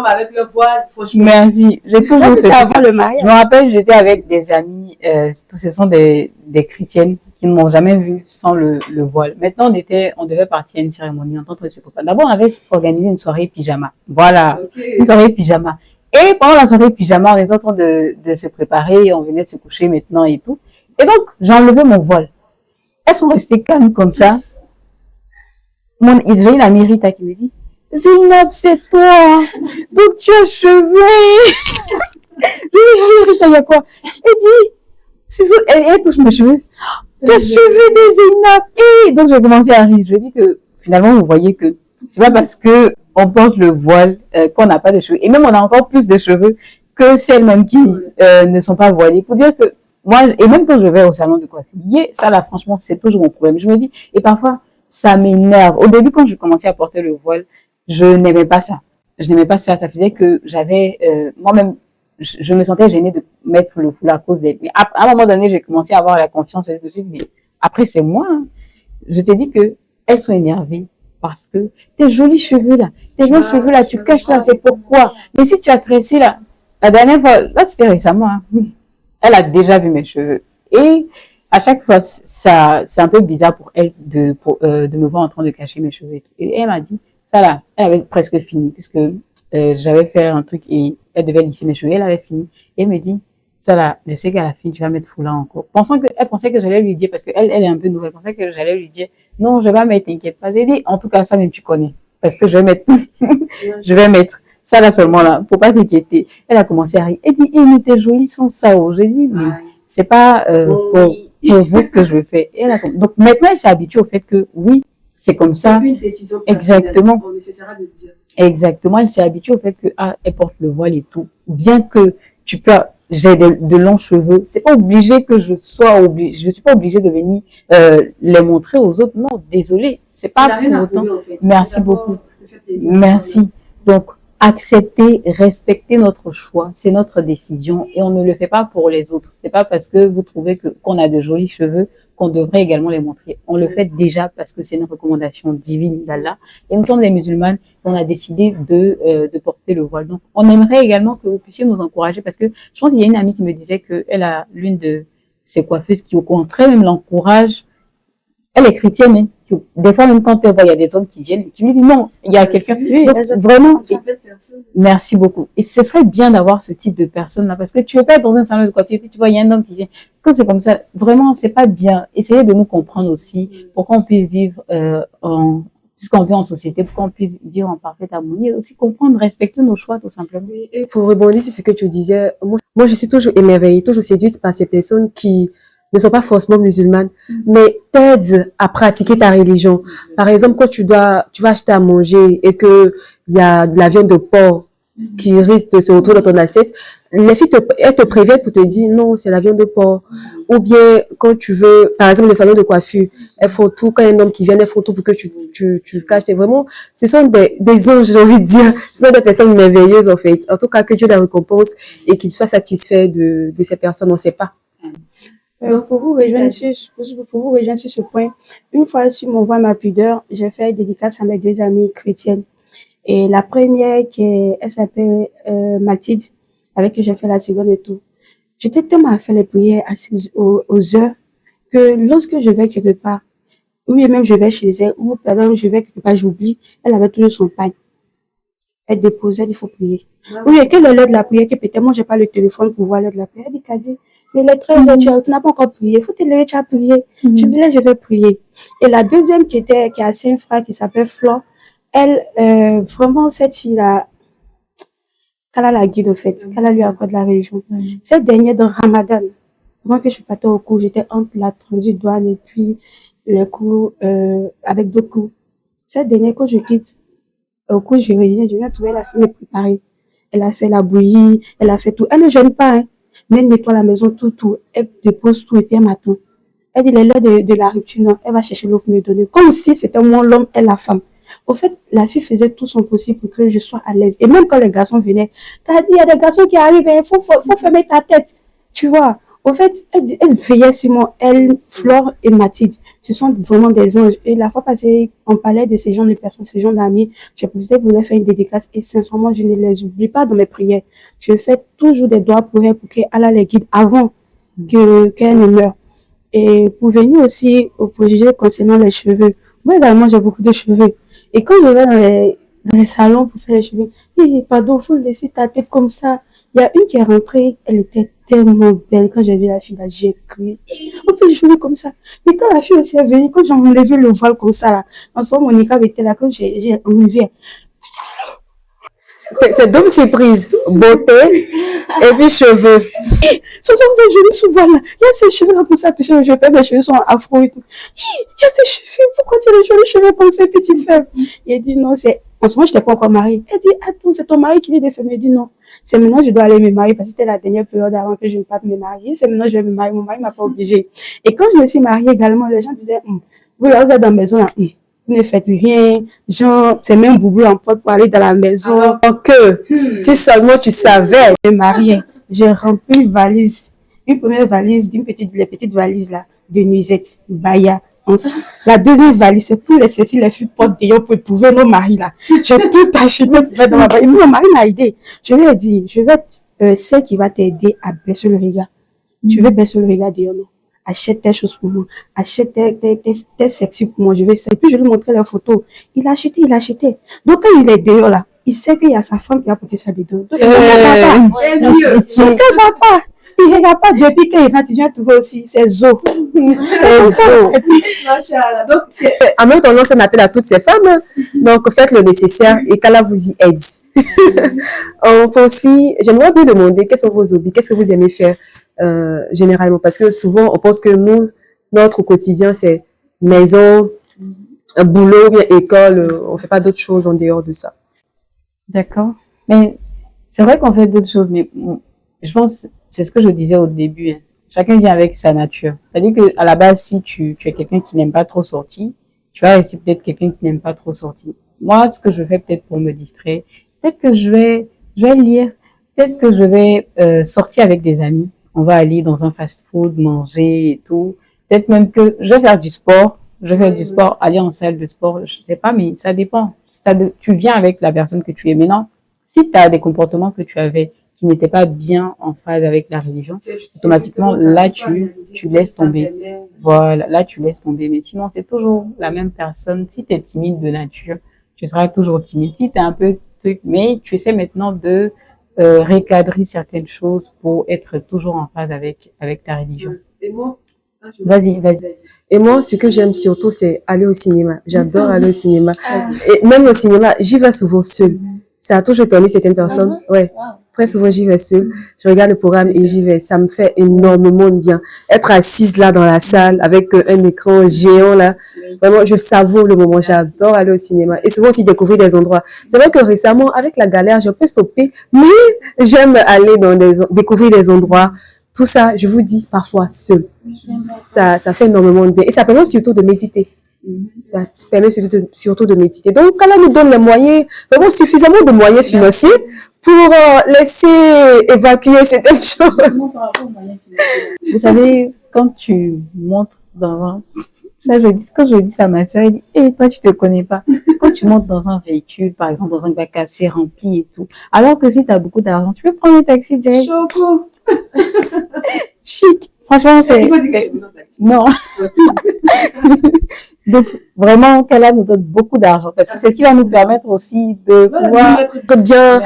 avec le voile, franchement. merci. J'ai toujours Ça, ce c'était truc. avant le mariage. Je me rappelle, j'étais avec des amis, ce sont des chrétiennes qui ne m'ont jamais vue sans le voile. Maintenant, on devait partir à une cérémonie en tant que se préparer. D'abord, on avait organisé une soirée pyjama. Voilà. Une soirée pyjama. Et pendant la soirée pyjama, on était en train de se préparer, on venait de se coucher maintenant et tout. Et donc, j'ai enlevé mon voile. Elles sont restées calmes comme ça. J'ai une amie Rita qui me dit, Zainab, c'est toi. Donc, tu as cheveux. Je dis, Rita, il y a quoi? Elle dit, elle touche mes cheveux. Tes cheveux des Zainab. Et donc, j'ai commencé à rire. Je dis que, finalement, vous voyez que c'est pas parce que on porte le voile qu'on n'a pas de cheveux. Et même, on a encore plus de cheveux que celles-mêmes qui ne sont pas voilées. Pour dire que, moi, et même quand je vais au salon de coiffure, ça là, franchement, c'est toujours mon problème. Je me dis, et parfois, ça m'énerve. Au début, quand je commençais à porter le voile, je n'aimais pas ça. Je n'aimais pas ça. Ça faisait que j'avais, moi-même, je me sentais gênée de mettre le foulard à cause d'elle. Mais à un moment donné, j'ai commencé à avoir la confiance. Et je me suis dit, mais après, c'est moi. Hein. Je te dis que elles sont énervées parce que tes jolis cheveux là, tu caches là, c'est pourquoi. Mais si tu as tressé là, la dernière fois, là, c'était récemment, hein. Elle a déjà vu mes cheveux. Et à chaque fois, ça, c'est un peu bizarre pour elle de me voir en train de cacher mes cheveux. Et elle m'a dit, ça là, elle avait presque fini, puisque j'avais fait un truc et elle devait lisser mes cheveux. Elle avait fini. Et elle me dit, ça là, je sais qu'à la fin, tu vas mettre foulard encore. Elle pensait que j'allais lui dire, parce qu'elle est un peu nouvelle, elle pensait que j'allais lui dire, non, je vais mettre, t'inquiète pas. J'ai dit, en tout cas, ça même tu connais. Parce que je vais mettre, je vais mettre. Ça là seulement là, faut pas t'inquiéter. Elle a commencé à rire. Elle dit, mais t'es jolie sans ça. J'ai dit, mais c'est pas pour vous que je le fais. Et donc maintenant, elle s'est habituée au fait que oui, c'est comme ça. C'est une décision personnelle. Exactement. On essaiera de dire. Exactement. Elle s'est habituée au fait que elle porte le voile et tout. Bien que j'ai de longs cheveux, c'est pas obligé que je suis pas obligée de venir les montrer aux autres. Non, désolée, c'est pas pour autant. En fait. Merci beaucoup. Merci. Donc accepter, respecter notre choix, c'est notre décision et on ne le fait pas pour les autres. C'est pas parce que vous trouvez qu'on a de jolis cheveux qu'on devrait également les montrer. On le fait déjà parce que c'est une recommandation divine d'Allah et nous sommes des musulmanes et on a décidé de porter le voile. Donc on aimerait également que vous puissiez nous encourager parce que je pense qu'il y a une amie qui me disait qu'elle a l'une de ses coiffeuses qui au contraire même l'encourage. Elle est chrétienne, hein. Des fois, même quand elle voit, il y a des hommes qui viennent, tu lui dis non, il y a quelqu'un. Oui, donc, vraiment, merci beaucoup. Et ce serait bien d'avoir ce type de personne-là, parce que tu veux pas être dans un salon de coiffure, et puis tu vois, il y a un homme qui vient. Quand c'est comme ça, vraiment, c'est pas bien. Essayez de nous comprendre aussi, pour qu'on puisse vivre, puisqu'on vit en société, pour qu'on puisse vivre en parfaite harmonie, et aussi comprendre, respecter nos choix, tout simplement. Et pour rebondir sur ce que tu disais, moi, je suis toujours émerveillée, toujours séduite par ces personnes qui ne sont pas forcément musulmanes, mais t'aident à pratiquer ta religion. Par exemple, quand tu vas acheter à manger et que il y a de la viande de porc qui risque de se retrouver dans ton assiette, les filles elles te préviennent pour te dire non, c'est la viande de porc. Ou bien, quand tu veux, par exemple, le salon de coiffure, elles font tout, quand il y a un homme qui vient, elles font tout pour que tu caches. Vraiment, ce sont des anges, j'ai envie de dire. Ce sont des personnes merveilleuses, en fait. En tout cas, que Dieu les récompense et qu'il soit satisfait de ces personnes, on ne sait pas. Pour vous rejoindre sur ce point, une fois sur mon voile ma pudeur, j'ai fait dédicace à mes deux amies chrétiennes. Et la première, elle s'appelle Mathilde, avec qui j'ai fait la seconde et tout. J'étais tellement à faire les prières aux heures que lorsque je vais quelque part, ou bien même je vais chez elle, ou pendant que je vais quelque part, j'oublie, elle avait toujours son pagne. Elle déposait, il faut prier. Ou bien quelle est l'heure de la prière, que peut-être moi j'ai pas le téléphone pour voir l'heure de la prière. Elle dit, Kadi, mais les 13 heures, tu n'as pas encore prié, il faut te lever, tu as prié. Je me dis, je vais prier. Et la deuxième qui a 5 frères, qui s'appelle Flore, elle, vraiment, cette fille-là, qu'elle a la guide, au fait, qu'elle a lui accorde la religion. Cette dernière, dans Ramadan, moi que je partais au cours, j'étais entre la transit douane et puis les cours, avec d'autres cours. Cette dernière, quand je quitte, au cours, je viens trouver la fille me préparer. Elle a fait la bouillie, elle a fait tout. Elle ne gêne pas, hein. Mais elle nettoie la maison, tout. Elle dépose tout et puis elle m'attend. Elle dit, l'heure de la rupture, non, elle va chercher l'eau pour me donner. Comme si c'était moi l'homme et la femme. Au fait, la fille faisait tout son possible pour que je sois à l'aise. Et même quand les garçons venaient, t'as dit, il y a des garçons qui arrivent, il faut fermer ta tête. Tu vois. Au fait, elle veillait sur moi. Elle, Flore et Mathilde. Ce sont vraiment des anges. Et la fois passée, on parlait de ces gens de personnes, ces gens d'amis. J'ai peut-être voulu faire une dédicace. Et sincèrement, je ne les oublie pas dans mes prières. Je fais toujours des doigts pour elle, pour qu'Allah les guide avant qu'elle ne meure. Et pour venir aussi au projet concernant les cheveux. Moi également, j'ai beaucoup de cheveux. Et quand je vais dans les salons pour faire les cheveux, pardon, faut laisser ta tête comme ça. Il y a une qui est rentrée, elle était tellement belle. Quand j'ai vu la fille là, j'ai crié. On peut jouer comme ça. Mais quand la fille aussi est venue, quand j'ai enlevé le voile comme ça là, en ce moment mon niqab était là, quand j'ai enlevé. C'est double surprise. Beauté et puis cheveux. Sans ces jolis sous voile là. Il y a ces cheveux là comme ça, touché aux cheveux. Mes cheveux sont afro et tout. Il y a ces cheveux. Pourquoi tu as les jolis cheveux comme ça, petite femme? Il dit non, c'est, en ce moment, je n'étais pas encore mariée. Elle dit, attends, c'est ton mari qui dit de faire. Il dit non. C'est maintenant, je dois aller me marier parce que c'était la dernière période avant que je ne parte me marier. C'est maintenant, je vais me marier. Mon mari m'a pas obligée. Et quand je me suis mariée également, les gens disaient, vous là, vous êtes dans la maison là, vous ne faites rien, genre, c'est même boubou en porte pour aller dans la maison. Alors que, si seulement tu savais. Je me mariais, j'ai rempli une première valise, les petites valises là, de nuisettes, baya. La deuxième valise, c'est pour les Cécile, les filles portent d'ailleurs pour éprouver nos maris là. J'ai tout acheté pour mettre dans ma valise. Et mon mari m'a aidé. Je lui ai dit, je vais être celle qui va t'aider à baisser le regard. Tu veux baisser le regard d'ailleurs, non? Achète tes choses pour moi, achète tes sexy pour moi, je vais ça. Et puis je lui montrais les photos. Il a acheté. Donc quand il est dehors là, il sait qu'il y a sa femme qui a porté ça dedans. Donc son papa, il regarde pas depuis qu'il rentre, il vient trouver aussi ses os. C'est zo. Donc, en même temps, c'est un appel à toutes ces femmes. Donc, faites le nécessaire et qu'Allah vous y aide. On poursuit. J'aimerais bien demander quels sont vos hobbies, qu'est-ce que vous aimez faire généralement, parce que souvent on pense que notre quotidien c'est maison, boulot, école, on fait pas d'autres choses en dehors de ça. D'accord. Mais c'est vrai qu'on fait d'autres choses, mais je pense, c'est ce que je disais au début, hein. Chacun vient avec sa nature. C'est-à-dire que à la base, si tu es quelqu'un qui n'aime pas trop sortir, tu vas rester peut-être quelqu'un qui n'aime pas trop sortir. Moi, ce que je fais peut-être pour me distraire, peut-être que je vais lire, peut-être que je vais sortir avec des amis. On va aller dans un fast-food, manger et tout. Peut-être même que je vais faire du sport. Aller en salle de sport, je sais pas, mais ça dépend. Tu viens avec la personne que tu es maintenant. Si tu as des comportements que tu avais qui n'étaient pas bien en phase avec la religion, automatiquement, là, tu laisses tomber. Voilà, là, tu laisses tomber. Mais sinon, c'est toujours la même personne. Si tu es timide de nature, tu seras toujours timide. Si tu es un peu truc, mais tu essaies maintenant de recadrer certaines choses pour être toujours en phase avec ta religion. Et moi, vas-y. Et moi, ce que j'aime surtout, c'est aller au cinéma. J'adore aller au cinéma. Et même au cinéma, j'y vais souvent seule. Ça a toujours étonné certaines personnes. Ouais. Très souvent, j'y vais seule. Je regarde le programme et j'y vais. Ça me fait énormément de bien. Être assise là dans la salle avec un écran géant là. Vraiment, je savoure le moment. J'adore aller au cinéma. Et souvent aussi découvrir des endroits. C'est vrai que récemment, avec la galère, j'ai un peu stoppé. Mais j'aime aller découvrir des endroits. Tout ça, je vous dis, parfois seul. Ça fait énormément de bien. Et ça permet surtout de méditer. Ça permet surtout de méditer. Donc, quand elle nous donne les moyens, vraiment suffisamment de moyens financiers pour laisser évacuer certaines choses. Vous savez, quand tu montes dans un Ça, quand je dis ça à ma soeur, elle dit, toi, tu te connais pas. Quand tu montes dans un véhicule, par exemple, dans un bac assez rempli et tout, alors que si tu as beaucoup d'argent, tu peux prendre un taxi direct. Choco. Chic. Franchement, c'est... Non. Donc, vraiment, qu'Allah nous donne beaucoup d'argent parce que c'est ce qui va nous permettre aussi de pouvoir être bien,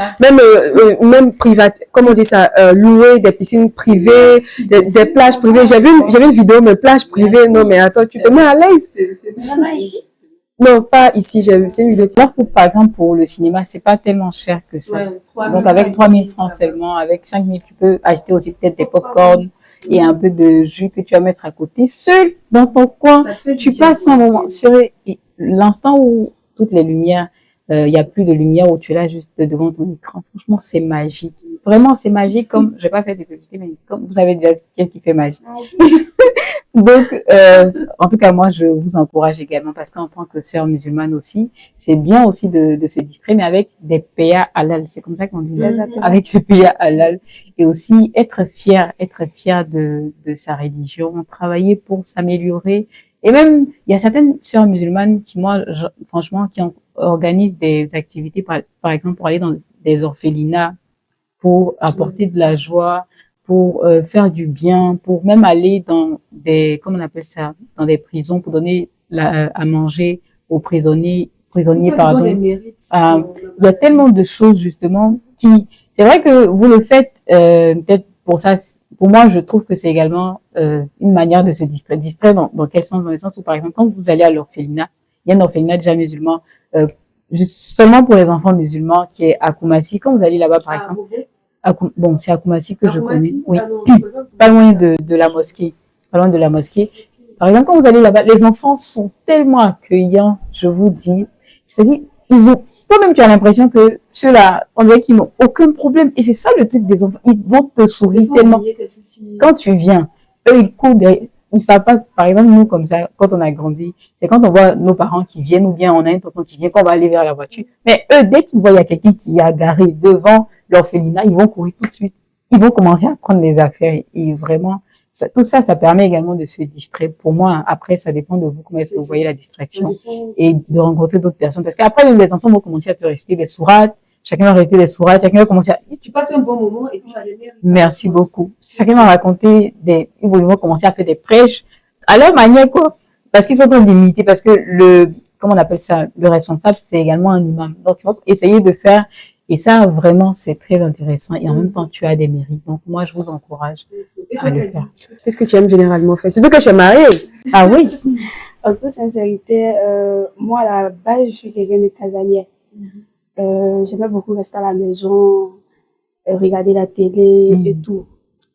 même privat, comment on dit ça, louer des piscines privées, des plages privées. J'avais une vidéo, mais plages privées, non, mais attends, tu te mets à l'aise. Là-bas, ici? Non, pas ici, c'est une vidéo. Alors que, par exemple, pour le cinéma, c'est pas tellement cher que ça. Ouais, donc, avec 3000 francs seulement, avec 5000, tu peux acheter aussi peut-être des pop-corn et un peu de jus que tu vas mettre à côté. Seul dans ton coin, tu passes un moment. L'instant où toutes les lumières, il y a plus de lumière, où tu es là juste devant ton écran. Franchement, c'est magique. Vraiment, c'est magique comme, je vais pas faire des publicités, mais comme vous savez déjà qu'est-ce qui fait magie. Donc, en tout cas, moi, je vous encourage également parce qu'en tant que sœur musulmane aussi, c'est bien aussi de se distraire, mais avec des PA halal. C'est comme ça qu'on dit. Avec des PA halal. Et aussi être fier de sa religion, travailler pour s'améliorer. Et même, il y a certaines sœurs musulmanes qui, moi, franchement, qui organisent des activités, par exemple, pour aller dans des orphelinats, pour apporter de la joie, pour faire du bien, pour même aller dans des, comment on appelle ça, dans des prisons pour donner à manger aux prisonniers, pardon. Il y a tellement de choses justement c'est vrai que vous le faites peut-être pour ça. Pour moi, je trouve que c'est également une manière de se distraire. Distraire dans quel sens? Dans le sens où, par exemple, quand vous allez à l'orphelinat, il y a un orphelinat déjà musulman, seulement pour les enfants musulmans qui est à Koumassi. Quand vous allez là-bas, par exemple, bon, c'est à Koumassi que je connais. Oui. Pas loin de la mosquée. Pas loin de la mosquée. Par exemple, quand vous allez là-bas, les enfants sont tellement accueillants, je vous dis. C'est-à-dire, toi-même, tu as l'impression que ceux-là, on dirait qu'ils n'ont aucun problème. Et c'est ça le truc des enfants. Ils vont te sourire tellement. Quand tu viens, eux, ils courent ils savent pas, par exemple, nous, comme ça, quand on a grandi, c'est quand on voit nos parents qui viennent, ou bien on a un tonton qui vient, qu'on va aller vers la voiture. Mais eux, dès qu'ils voient, il y a quelqu'un qui est garé devant l'orphelinat, ils vont courir tout de suite. Ils vont commencer à prendre les affaires. Et vraiment, tout ça, ça permet également de se distraire. Pour moi, après, ça dépend de vous, comment est-ce que vous voyez la distraction. Et de rencontrer d'autres personnes. Parce qu'après, même les enfants vont commencer à te réciter des sourates. Chacun va réciter des sourates. Chacun va commencer à... Tu passes un bon moment et puis tu vas les mériter. Merci beaucoup. Chacun va raconter ils vont commencer à faire des prêches à leur manière, quoi. Parce qu'ils sont en train d'imiter. Parce que comment on appelle ça? Le responsable, c'est également un imam. Donc, ils vont essayer de faire. Et ça, vraiment, c'est très intéressant. Et en même temps, tu as des mérites. Donc, moi, je vous encourage à le faire. Qu'est-ce que tu aimes généralement faire? Surtout que tu es mariée. Ah oui. En toute sincérité, moi, à la base, je suis quelqu'un de casanier. J'aimais beaucoup rester à la maison, regarder la télé et tout.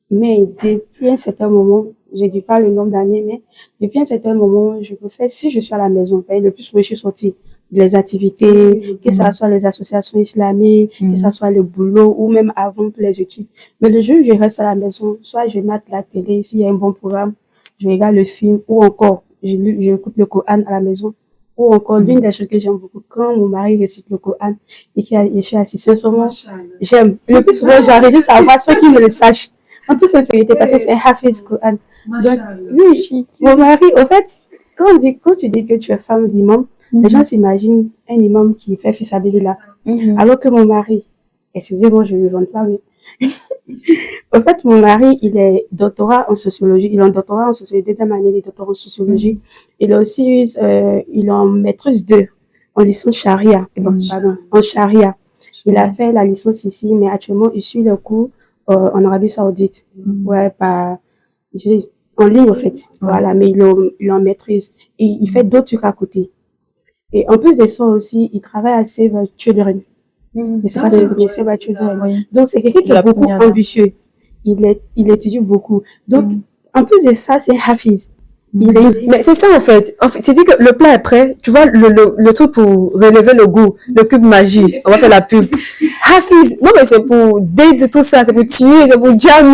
Mais depuis un certain moment, je dis pas le nombre d'années, mais depuis un certain moment, je peux faire, si je suis à la maison, le plus souvent je suis sortie, les activités, que ce soit les associations islamiques, que ce soit le boulot ou même avant les études. Mais le jour où je reste à la maison, soit je mate la télé, s'il y a un bon programme, je regarde le film ou encore, j'écoute le Coran à la maison. Ou encore, l'une des choses que j'aime beaucoup, quand mon mari récite le Coran et que je suis assise, sincèrement, j'aime. Le plus souvent, j'enregistre à voir ceux qui me le sachent. En toute sincérité, parce que c'est un Hafiz Coran. Donc, oui, mon mari, au fait, quand tu dis que tu es femme d'imam, les gens s'imaginent un imam qui fait fils là. Alors que mon mari, excusez-moi, je ne le vante pas, mais au fait, mon mari, il est doctorat en sociologie. Il a un doctorat en sociologie, deuxième année de doctorat en sociologie. Il a aussi, il est en maîtrise 2, en licence charia. Pardon, en charia. Il a fait la licence ici, mais actuellement, il suit le cours en Arabie Saoudite. Ouais, en ligne, en fait. Voilà, mais il est en maîtrise. Et il fait d'autres trucs à côté. Et en plus de ça aussi, il travaille à Save Children. Je sais pas si vous connaissez Save Children. Donc, c'est quelqu'un qui est beaucoup ambitieux. Il étudie beaucoup. Donc, en plus de ça, c'est Hafiz. Mais c'est ça, en fait. C'est dit que le plat est prêt. Tu vois, le truc pour relever le goût, le cube magie. On va faire la pub. Hafiz. Non, mais c'est pour date tout ça. C'est pour tuer, c'est pour jam.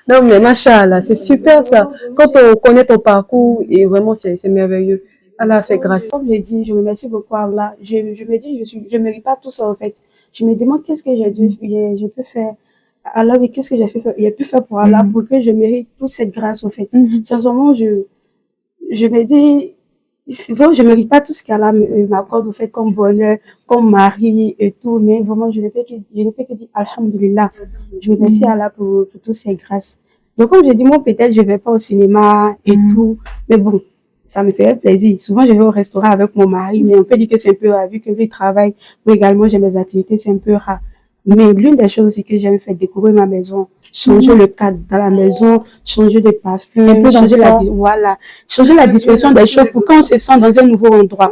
Non, mais machallah, c'est super ça. Quand on connaît ton parcours, et vraiment, c'est merveilleux. Allah a fait grâce. Comme je dis, je remercie beaucoup Allah. Je me dis, je mérite pas tout ça, en fait. Je me demande qu'est-ce que je peux faire. Allah, mais qu'est-ce que j'ai pu faire pour Allah pour que je mérite toute cette grâce, en fait. Sincèrement, je me dis, c'est vrai, je mérite pas tout ce qu'Allah m'accorde, au fait, comme bonheur, comme mari et tout, mais vraiment, je ne peux que dire Alhamdulillah. Je remercie Allah pour toutes ces grâces. Donc, comme je dis, moi, peut-être, je vais pas au cinéma et tout, mais bon, ça me fait plaisir. Souvent, je vais au restaurant avec mon mari, mais on peut dire que c'est un peu rare, vu que lui travaille, moi également, j'ai mes activités, c'est un peu rare. Mais l'une des choses, c'est que j'aime faire découvrir ma maison, changer le cadre dans la maison, changer de Un parfum, peu changer dans voilà, changer la disposition des choses pour quand on se sent dans un nouveau endroit.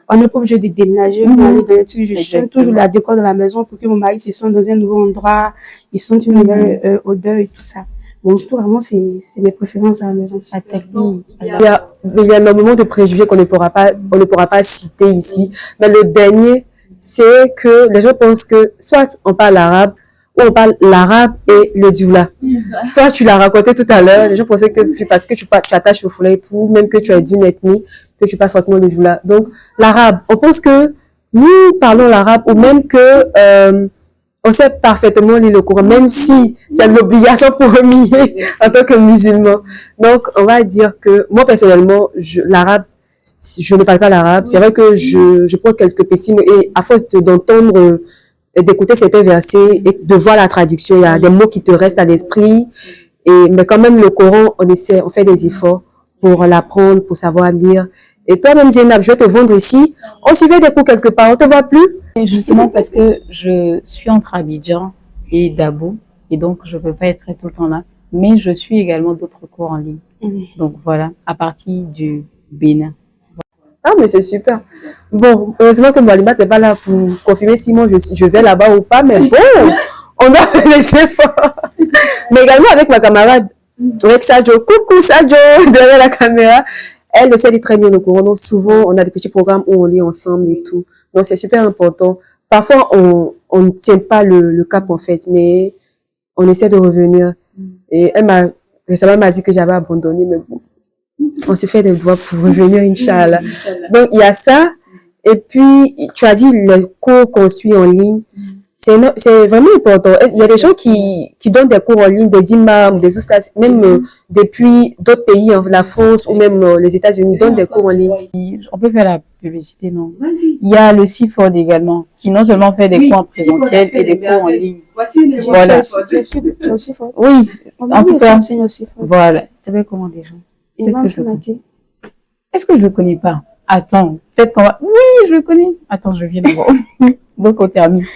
On n'est pas obligé de déménager pour aller dans les trucs. Je change toujours la décor de la maison pour que mon mari se sente dans un nouveau endroit, il sente une nouvelle odeur et tout ça. Donc, tout vraiment, c'est mes préférences à la maison. La technique. Mais il y a énormément de préjugés on ne pourra pas citer ici. Mais le dernier, c'est que les gens pensent que soit on parle arabe, ou on parle l'arabe et le dioula. Toi, tu l'as raconté tout à l'heure, les gens pensaient que parce que tu attaches le foulard et tout, même que tu es d'une ethnie, que tu parles forcément le dioula. Donc, l'arabe, on pense que nous parlons l'arabe, ou même que on sait parfaitement lire le Coran, même si c'est l'obligation pour nier en tant que musulman. Donc, on va dire que moi, personnellement, l'arabe, je ne parle pas l'arabe. C'est vrai que je prends quelques petits mots et à force d'entendre, d'écouter certains versets et de voir la traduction, il y a des mots qui te restent à l'esprit. Mais quand même, le Coran, on fait des efforts pour l'apprendre, pour savoir lire. Et toi-même, Zainab, je vais te vendre ici. On suivait des cours quelque part, on te voit plus? Et justement parce que je suis entre Abidjan et Dabo, et donc je peux pas être tout le temps là. Mais je suis également d'autres cours en ligne. Donc voilà, à partir du Bénin. Ah, mais c'est super. Bon, heureusement que Mwalimat n'est pas là pour confirmer si moi je vais là-bas ou pas, mais bon, on a fait les efforts. Mais également avec ma camarade, avec Sadio. Coucou Sadio, derrière la caméra. Elle le sait très bien le Coran. Donc souvent, on a des petits programmes où on lit ensemble et tout. Donc c'est super important. Parfois, on ne tient pas le cap en fait, mais on essaie de revenir. Et récemment, elle m'a dit que j'avais abandonné, mais bon, on se fait des doigts pour revenir, Inch'Allah. Donc, il y a ça. Et puis, tu as dit les cours qu'on suit en ligne. C'est vraiment important. Il y a des gens qui donnent des cours en ligne, des imams, des oustas, même depuis d'autres pays, hein, la France ou même les États-Unis, donnent des cours en ligne. On peut faire la publicité, non? Il y a le CIFOD également, qui non seulement fait des cours en présentiel et des cours en ligne. Voilà. Oui, en tout cas. Voilà. Ça s'appelle comment déjà? Est-ce que je le connais pas? Attends, peut-être qu'on va... Oui, je le connais. Attends, je viens de voir. Donc, on termine.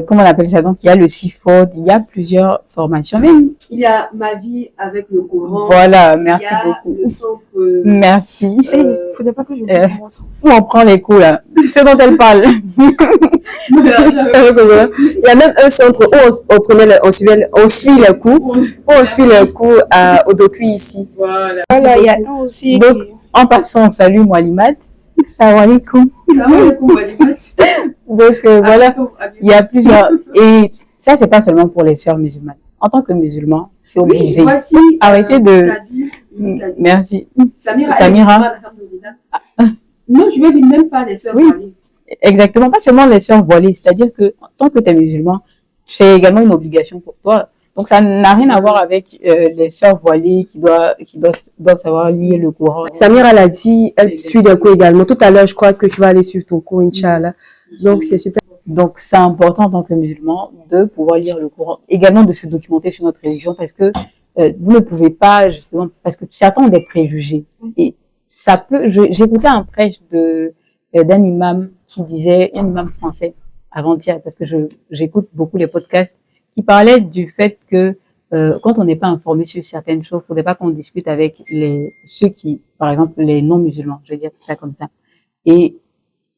Comment on appelle ça? Donc, il y a le CIFOD, il y a plusieurs formations. Même. Il y a Ma vie avec le Coran. Voilà, merci beaucoup. Le centre, merci. Faudrait pas que je Où on prend les cours, là. Ce dont elle parle. Il y a même un centre où on suit les cours, au docu ici. Voilà, il y a un aussi. Donc, en passant, salut Mwalimat. Salam alaikum. Donc, voilà, il y a plusieurs. Et ça, c'est pas seulement pour les sœurs musulmanes. En tant que musulman, c'est obligé. Arrêtez de... Merci. Samira. Non, je veux dire même pas les sœurs voilées. Exactement, pas seulement les sœurs voilées. C'est-à-dire que, tant que tu es musulman, c'est également une obligation pour toi. Donc, ça n'a rien à voir avec les sœurs voilées qui doivent savoir lire le Coran. Samira l'a dit, elle suit des cours également. Tout à l'heure, je crois que tu vas aller suivre ton cours, Inch'Allah. Donc, c'est super. Donc, c'est important en tant que musulman de pouvoir lire le Coran. Également de se documenter sur notre religion parce que vous ne pouvez pas, justement, parce que certains ont des préjugés. Et ça peut... J'écoutais un prêche d'un imam qui disait, un imam français, avant-hier, parce que j'écoute beaucoup les podcasts, qui parlait du fait que quand on n'est pas informé sur certaines choses, il ne faudrait pas qu'on discute avec ceux qui, par exemple, les non-musulmans, je vais dire ça comme ça. Et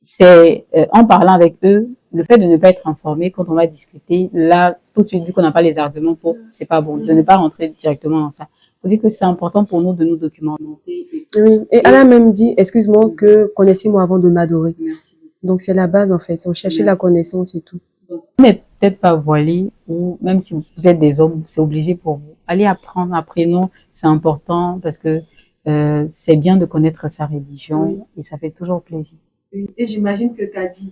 c'est en parlant avec eux, le fait de ne pas être informé quand on va discuter, là, tout de suite, vu qu'on n'a pas les arguments pour, c'est pas bon, de ne pas rentrer directement dans ça. Il faut dire que c'est important pour nous de nous documenter. Oui, et Allah même dit, excuse-moi, que connaissez-moi avant de m'adorer. Donc c'est la base en fait, on cherchait la connaissance et tout. Mais peut-être pas voilé, ou même si vous êtes des hommes, c'est obligé pour vous. Allez apprendre, apprenons, c'est important parce que c'est bien de connaître sa religion et ça fait toujours plaisir. Oui, et j'imagine que Kadi,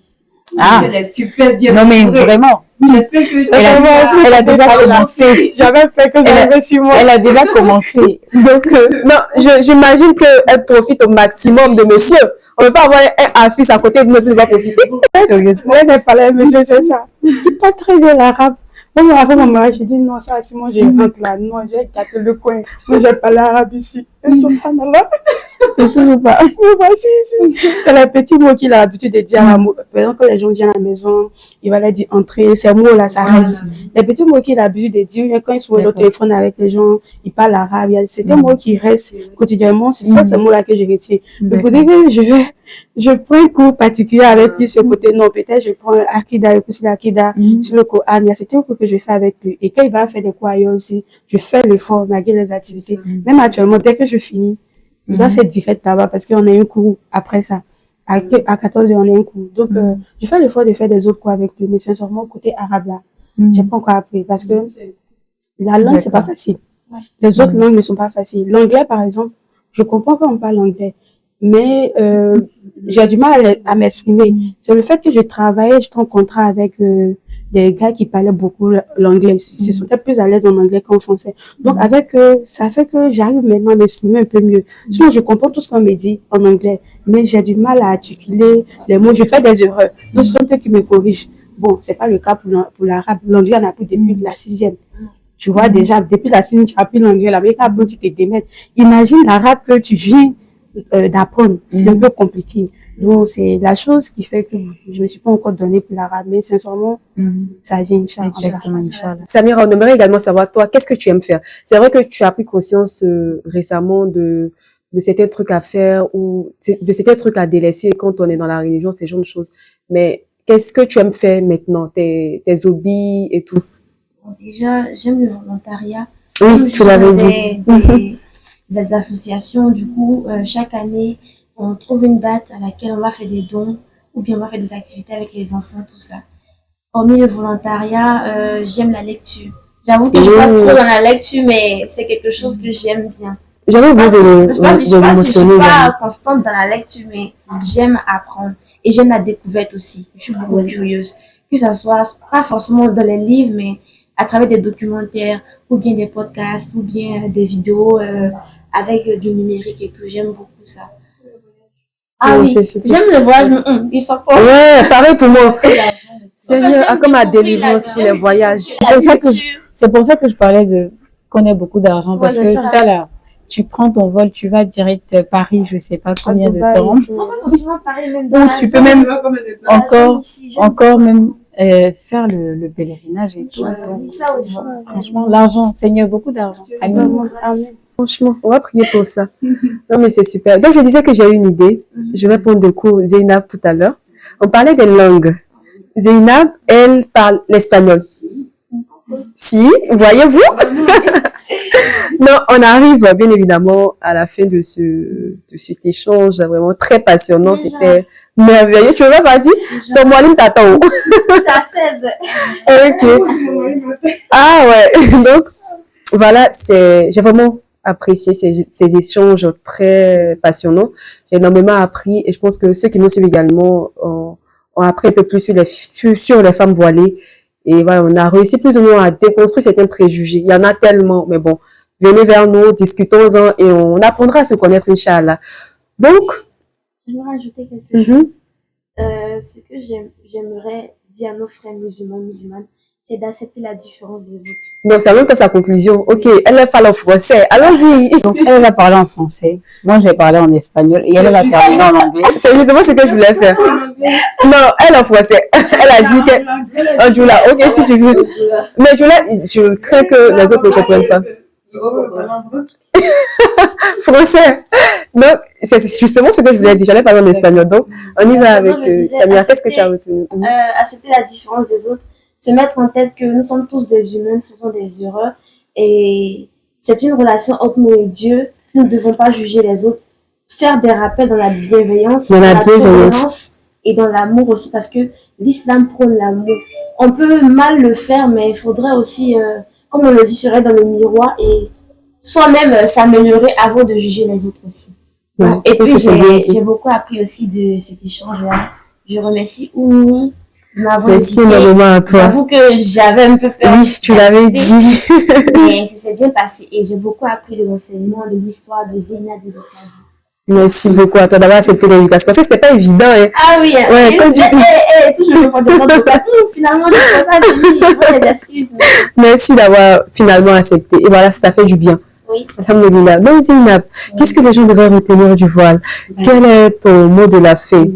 Ah. Elle est super bien Non, mais entourée. vraiment. J'espère que Elle a déjà commencé. J'avais peur que ça arrive 6 mois. Elle a déjà commencé. Donc, Non, j'imagine qu'elle profite au maximum de monsieur. On ne peut pas avoir un fils à côté de nous qui ne va pas profiter. sérieusement. Ouais, mais parler, monsieur, c'est ça. Il parle très bien l'arabe. Même après mon mariage, j'ai dit non, ça, si moi je rentre là, non, j'ai gâté le coin. Moi, j'ai pas l'arabe ici. Et subhanallah. C'est toujours pas. Mais voici ici. C'est les petits mots qu'il a l'habitude de dire à la par exemple, quand les gens viennent à la maison, il va leur dire entrer. Ces mots-là, ça reste. Les petits mots qu'il a l'habitude de dire, quand il se voit au téléphone avec les gens, il parle arabe. C'est des mots qui restent quotidiennement. C'est ça, ces mots-là que je retiens. Mais pour dire que je prends un cours particulier avec lui sur le côté, non, peut-être je prends Akida, le cours sur l'Akida, sur le Coran. Il y a certains cours que je fais avec lui. Et quand il va faire des cours ailleurs aussi, je fais l'effort malgré les activités. Même actuellement, dès que je finis, il va faire direct là-bas parce qu'on a un cours après ça. À 14h, on a un cours. Donc, je fais l'effort de faire des autres cours avec lui, mais sincèrement, côté arabe là, j'ai pas encore appris parce que la langue, c'est pas facile. Les autres langues ne sont pas faciles. L'anglais, par exemple, je comprends quand on parle anglais, mais j'ai du mal à m'exprimer. C'est le fait que je travaillais, j'étais en contrat avec des gars qui parlaient beaucoup l'anglais. Ils se sentaient plus à l'aise en anglais qu'en français. Donc, avec ça fait que j'arrive maintenant à m'exprimer un peu mieux. Sinon, je comprends tout ce qu'on me dit en anglais, mais j'ai du mal à articuler les mots. Je fais des erreurs. Donc, c'est un peu qui me corrige. Bon, c'est pas le cas pour l'arabe. L'anglais, on a appris depuis la 6e. Tu vois, déjà, depuis la 6e, tu as appris l'anglais. La méthode, tu te démètres. Imagine l'arabe que tu viens d'apprendre. C'est un peu compliqué. Donc, c'est la chose qui fait que je me suis pas encore donné pour l'arabe. Mais sincèrement, ça vient, Inch'Allah. Exactement, Inch'Allah. Samira, on aimerait également savoir, toi, qu'est-ce que tu aimes faire? C'est vrai que tu as pris conscience récemment de certains trucs à faire ou de certains trucs à délaisser quand on est dans la religion, ces genres de choses. Mais qu'est-ce que tu aimes faire maintenant? Tes hobbies et tout? Bon, déjà, j'aime le volontariat. Oui, tu l'avais dit. Des associations, du coup, chaque année, on trouve une date à laquelle on va faire des dons ou bien on va faire des activités avec les enfants, tout ça. Hormis le volontariat, j'aime la lecture. J'avoue que je suis pas trop dans la lecture, mais c'est quelque chose que j'aime bien. J'avais oublié de le mentionner. Je suis pas constante dans la lecture, mais j'aime apprendre. Et j'aime la découverte aussi. Je suis beaucoup curieuse. Que ça soit pas forcément dans les livres, mais à travers des documentaires, ou bien des podcasts, ou bien des vidéos avec du numérique et tout. J'aime beaucoup ça. Ah oui, j'aime le voyage, mais ils sont pas... Ouais, pareil pour moi. Seigneur, comme à délivrance sur les voyages. C'est pour ça que je parlais qu'on ait beaucoup d'argent. Parce que ça là, tu prends ton vol, tu vas direct Paris, je sais pas combien de temps. On va forcément parler même Donc, tu peux même encore même faire le pèlerinage et tout. Donc, ça aussi. franchement, l'argent, Seigneur, beaucoup d'argent. Amen. Franchement, on va prier pour ça. Non, mais c'est super. Donc, je disais que j'ai eu une idée. Je vais prendre de cours Zeynab tout à l'heure. On parlait des langues. Zeynab, elle parle l'espagnol. Si, voyez-vous? Non, on arrive bien évidemment à la fin de cet échange vraiment très passionnant. C'était merveilleux. Tu veux pas dire? Ton moalim t'attend. C'est à 16. Ok. Ah ouais. Donc, voilà, j'ai vraiment apprécié ces échanges très passionnants. J'ai énormément appris et je pense que ceux qui nous suivent également ont appris un peu plus sur les femmes voilées. Et voilà, on a réussi plus ou moins à déconstruire certains préjugés. Il y en a tellement, mais bon, venez vers nous, discutons-en et on apprendra à se connaître, Inch'Allah. Donc, je vais rajouter quelque chose. Ce que j'aimerais dire à nos frères musulmans, c'est d'accepter la différence des autres. Donc, c'est en même temps sa conclusion. Ok, elle parle en français. Allons-y. Donc, elle va parler en français. Moi, je vais parler en espagnol et elle va terminer en anglais. C'est justement ce que je voulais faire. Non, elle en français. Elle a dit qu'elle... Djoula, ok, si tu veux. Mais Djoula, je crains que les autres ne comprennent pas. Français. Donc, c'est justement ce que je voulais dire. J'allais parler en espagnol. Donc, on y va avec Samira. Qu'est-ce que tu as retenu? Accepter la différence des autres. Se mettre en tête que nous sommes tous des humains, nous faisons des erreurs et c'est une relation entre nous et Dieu. Nous ne devons pas juger les autres. Faire des rappels dans la bienveillance, dans la tolérance et dans l'amour aussi parce que l'islam prône l'amour. On peut mal le faire, mais il faudrait aussi, comme on le dit, se regarder dans le miroir et soi-même s'améliorer avant de juger les autres aussi. Ouais, et puis j'ai beaucoup appris aussi de cet échange-là Je remercie Oumi de m'avoir Merci invitée. énormément à toi. J'avoue que j'avais un peu peur. Oui, tu l'avais dit. Mais ça s'est bien passé et j'ai beaucoup appris de l'enseignement, de l'histoire de Zeynab et de Kadi. Merci beaucoup à toi d'avoir accepté l'invitation. Parce que c'était pas évident, hein. Ah oui, Ouais, quand toujours le fond de mon plateau. Finalement, je ne peux pas dire, il faut des excuses. Merci d'avoir finalement accepté. Et voilà, ça t'a fait du bien. Oui. Alhamdulillah. Donc, Zeynab, qu'est-ce que les gens devraient retenir du voile? Quel est ton mot de la fin?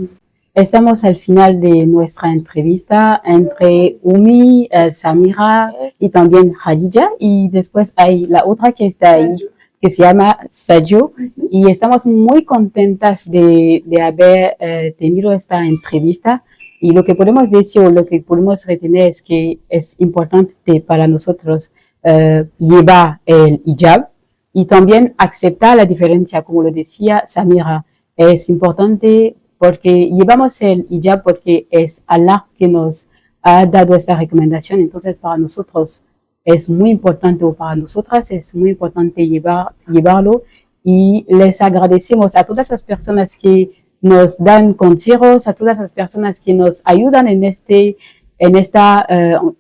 Estamos al final de nuestra entrevista entre Umi, Samira y también Khadija. Y después hay la otra que está ahí, que se llama Sadio. Y estamos muy contentas de haber tenido esta entrevista. Y lo que podemos decir o lo que podemos retener es que es importante para nosotros llevar el hijab y también aceptar la diferencia, como lo decía Samira. Es importante porque llevamos el hijab porque es Allah que nos ha dado esta recomendación. Entonces, para nosotros es muy importante, o para nosotras es muy importante llevarlo. Y les agradecemos a todas las personas que nos dan consejos, a todas las personas que nos ayudan en esta,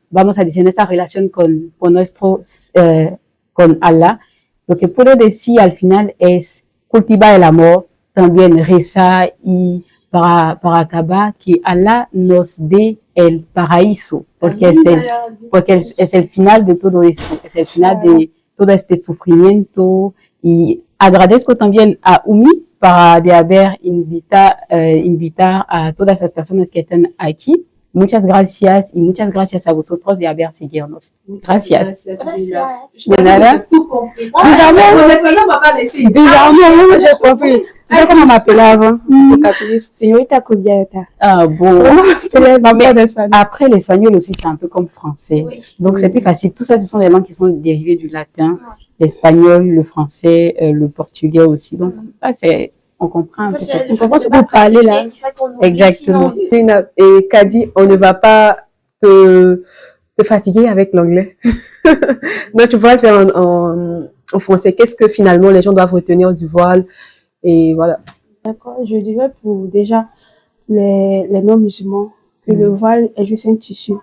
vamos a decir, en esta relación con Allah. Lo que puedo decir al final es cultivar el amor, también rezar y para acabar que Allah nos dé el paraíso, porque es el final de todo esto, es el final de todo este sufrimiento. Y agradezco también a Umi de haber invitar a todas las personas que están aquí. Muchas gracias y muchas gracias a vosotros de haber seguido-nos. Gracias. De nada. Bizarrement, j'ai compris. Tu sais comment on m'appelait avant au catholique? Señorita Cubierta. Ah bon. Après, l'espagnol aussi, c'est un peu comme français. Oui. Donc, c'est plus facile. Tout ça, ce sont des langues qui sont dérivées du latin. L'espagnol, le français, le portugais aussi. Donc, là, on comprend un peu. On comprend ce que vous parlez là. Exactement. Et Kadi, on ne va pas te fatiguer avec l'anglais. Donc, tu pourras le faire en français. Qu'est-ce que finalement les gens doivent retenir du voile? Et voilà. D'accord, je dirais pour déjà les non-musulmans que le voile est juste un tissu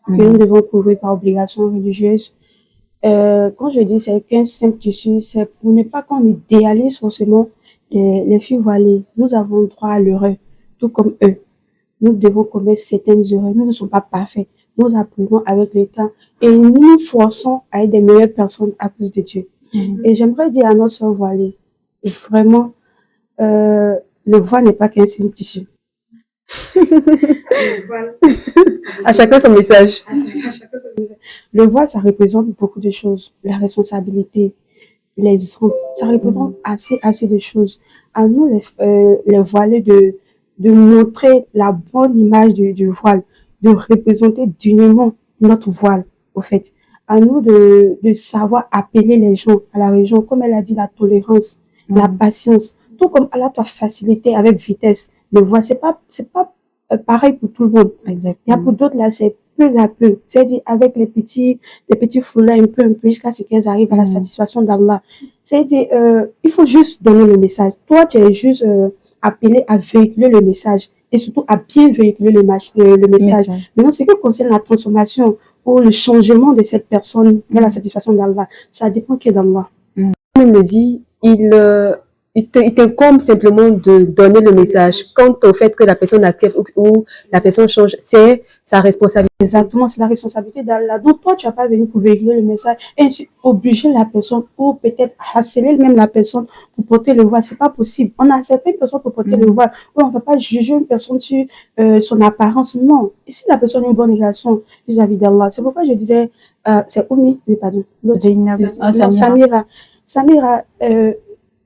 que nous devons couvrir par obligation religieuse. Quand je dis c'est qu'un simple tissu, c'est pour ne pas qu'on idéalise forcément les filles voilées. Nous avons droit à l'erreur, tout comme eux. Nous devons commettre certaines erreurs. Nous ne sommes pas parfaits. Nous apprenons avec le temps et nous nous forçons à être des meilleures personnes à cause de Dieu. Et j'aimerais dire à nos sœurs voilées, vraiment, le voile n'est pas qu'un simple tissu. À chacun son message. Le voile, ça représente beaucoup de choses. La responsabilité, les hommes, ça représente assez de choses. À nous, les voilés, de montrer la bonne image du voile, de représenter dignement notre voile, au fait. À nous de savoir appeler les gens à la religion, comme elle a dit, la tolérance, la patience, tout comme Allah t'a facilité avec vitesse. Le voile, c'est pas pareil pour tout le monde. Exactement. Il y a pour d'autres là, c'est peu à peu. C'est-à-dire avec les petits foulards un peu jusqu'à ce qu'elles arrivent à la satisfaction d'Allah. C'est-à-dire, il faut juste donner le message. Toi, tu es juste appelé à véhiculer le message et surtout à bien véhiculer le message. Maintenant, ce qui concerne la transformation ou le changement de cette personne vers la satisfaction d'Allah, ça dépend que d'Allah. Comme il le dit, il t'incombe simplement de donner le message. Quant au fait que la personne accepte ou la personne change, c'est sa responsabilité. Exactement, c'est la responsabilité d'Allah. Donc, toi, tu n'as pas venu pour véhiculer le message et obliger la personne ou peut-être harceler même la personne pour porter le voile. C'est pas possible. On a certaines personnes pour porter le voile. Oui, on ne va pas juger une personne sur son apparence. Non. Et si la personne a une bonne relation vis-à-vis d'Allah, c'est pourquoi je disais, c'est Oumi, pardon. Samira,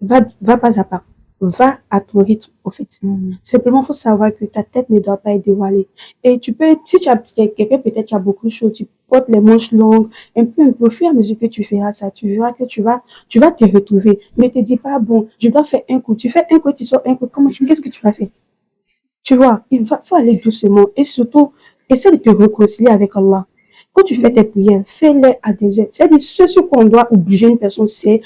va pas à pas. Va à ton rythme, au fait. Simplement, faut savoir que ta tête ne doit pas être dévoilée. Et tu peux, si tu as quelqu'un, peut-être tu as beaucoup chaud, tu portes les manches longues, un peu, au fur et à mesure que tu feras ça, tu verras que tu vas te retrouver. Ne te dis pas, bon, je dois faire un coup. Tu fais un coup, tu sors un coup. Qu'est-ce que tu vas faire? Tu vois, faut aller doucement. Et surtout, essaie de te réconcilier avec Allah. Quand tu fais tes prières, fais-les à des heures. C'est-à-dire, ce qu'on doit obliger une personne, c'est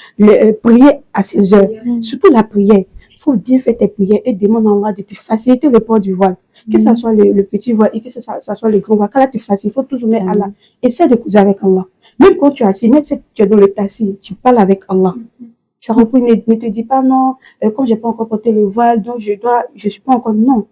prier à ses heures. Surtout la prière. il faut bien faire tes prières et demander à Allah de te faciliter le port du voile. Que ce soit le petit voile et que ce soit le grand voile. Qu'Allah te facilite, il faut toujours mettre Allah. Essaie de causer avec Allah. Même quand tu es assis, même si tu es dans le taxi, tu parles avec Allah. Tu as repris, ne te dis pas non, comme j'ai pas encore porté le voile, donc je suis pas encore, non.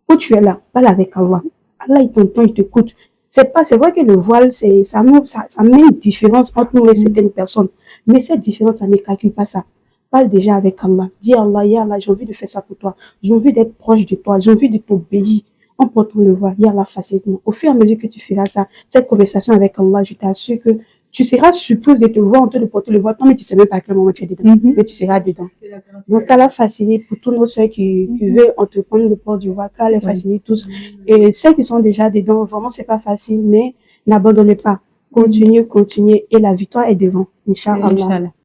Quand tu es là, parle avec Allah. Allah, il t'entend, il t'écoute. C'est vrai que le voile, ça met une différence entre nous et certaines personnes. Mais cette différence, ça ne calcule pas ça. Parle déjà avec Allah. Dis à Allah, ya Allah, j'ai envie de faire ça pour toi. J'ai envie d'être proche de toi. J'ai envie de t'obéir. En portant le voile, ya Allah, facilite-moi. Au fur et à mesure que tu feras ça, cette conversation avec Allah, je t'assure que tu seras surprise de te voir en train de porter le voile. Toi, mais tu sais même pas à quel moment tu es dedans. Mais tu seras dedans. Donc, Allah facilite pour tous nos soeurs qui veulent entreprendre le port du voile. Allah facilite tous. Et celles qui sont déjà dedans, vraiment, c'est pas facile, mais n'abandonnez pas. Continuez. Et la victoire est devant. Inch'Allah.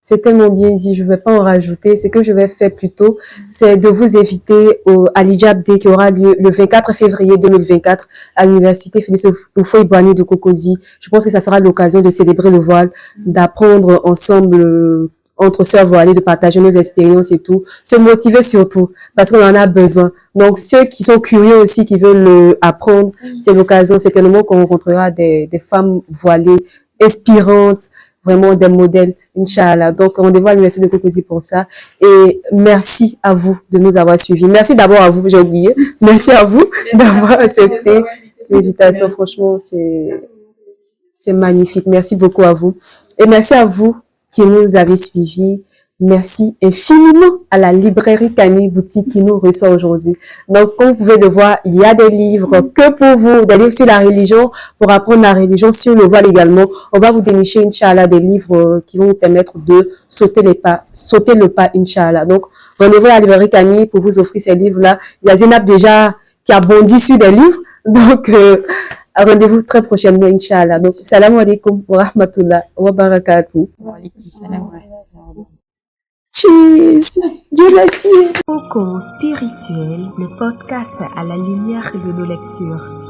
C'est tellement bien dit, je vais pas en rajouter. Ce que je vais faire plutôt, c'est de vous inviter à l'Hijab Day qui aura lieu le 24 février 2024 à l'université Félix Houphouët-Boigny de Cocody. Je pense que ça sera l'occasion de célébrer le voile, d'apprendre ensemble entre sœurs voilées, de partager nos expériences et tout, se motiver surtout, parce qu'on en a besoin. Donc, ceux qui sont curieux aussi, qui veulent apprendre, c'est l'occasion, certainement qu'on rencontrera des femmes voilées, inspirantes, vraiment des modèles, Inch'Allah. Donc, rendez-vous à l'université de Cocody pour ça. Et merci à vous de nous avoir suivis. Merci d'abord à vous, j'ai oublié. Merci à vous d'avoir accepté l'invitation. Franchement, c'est magnifique. Merci beaucoup à vous. Et merci à vous qui nous avez suivis. Merci infiniment à la librairie Kani Boutique qui nous reçoit aujourd'hui. Donc, comme vous pouvez le voir, il y a des livres que pour vous, des livres sur la religion, pour apprendre la religion, sur le voile également. On va vous dénicher, Inch'Allah, des livres qui vont vous permettre de sauter le pas, Inch'Allah. Donc, rendez-vous à la librairie Kani pour vous offrir ces livres-là. Il y a Zénab déjà qui a bondi sur des livres. Donc, rendez-vous très prochainement, Inch'Allah. Donc, salam alaikum wa rahmatullah wa barakatuh. Cheese! Dieu merci! Focus spirituel, le podcast à la lumière de nos lectures.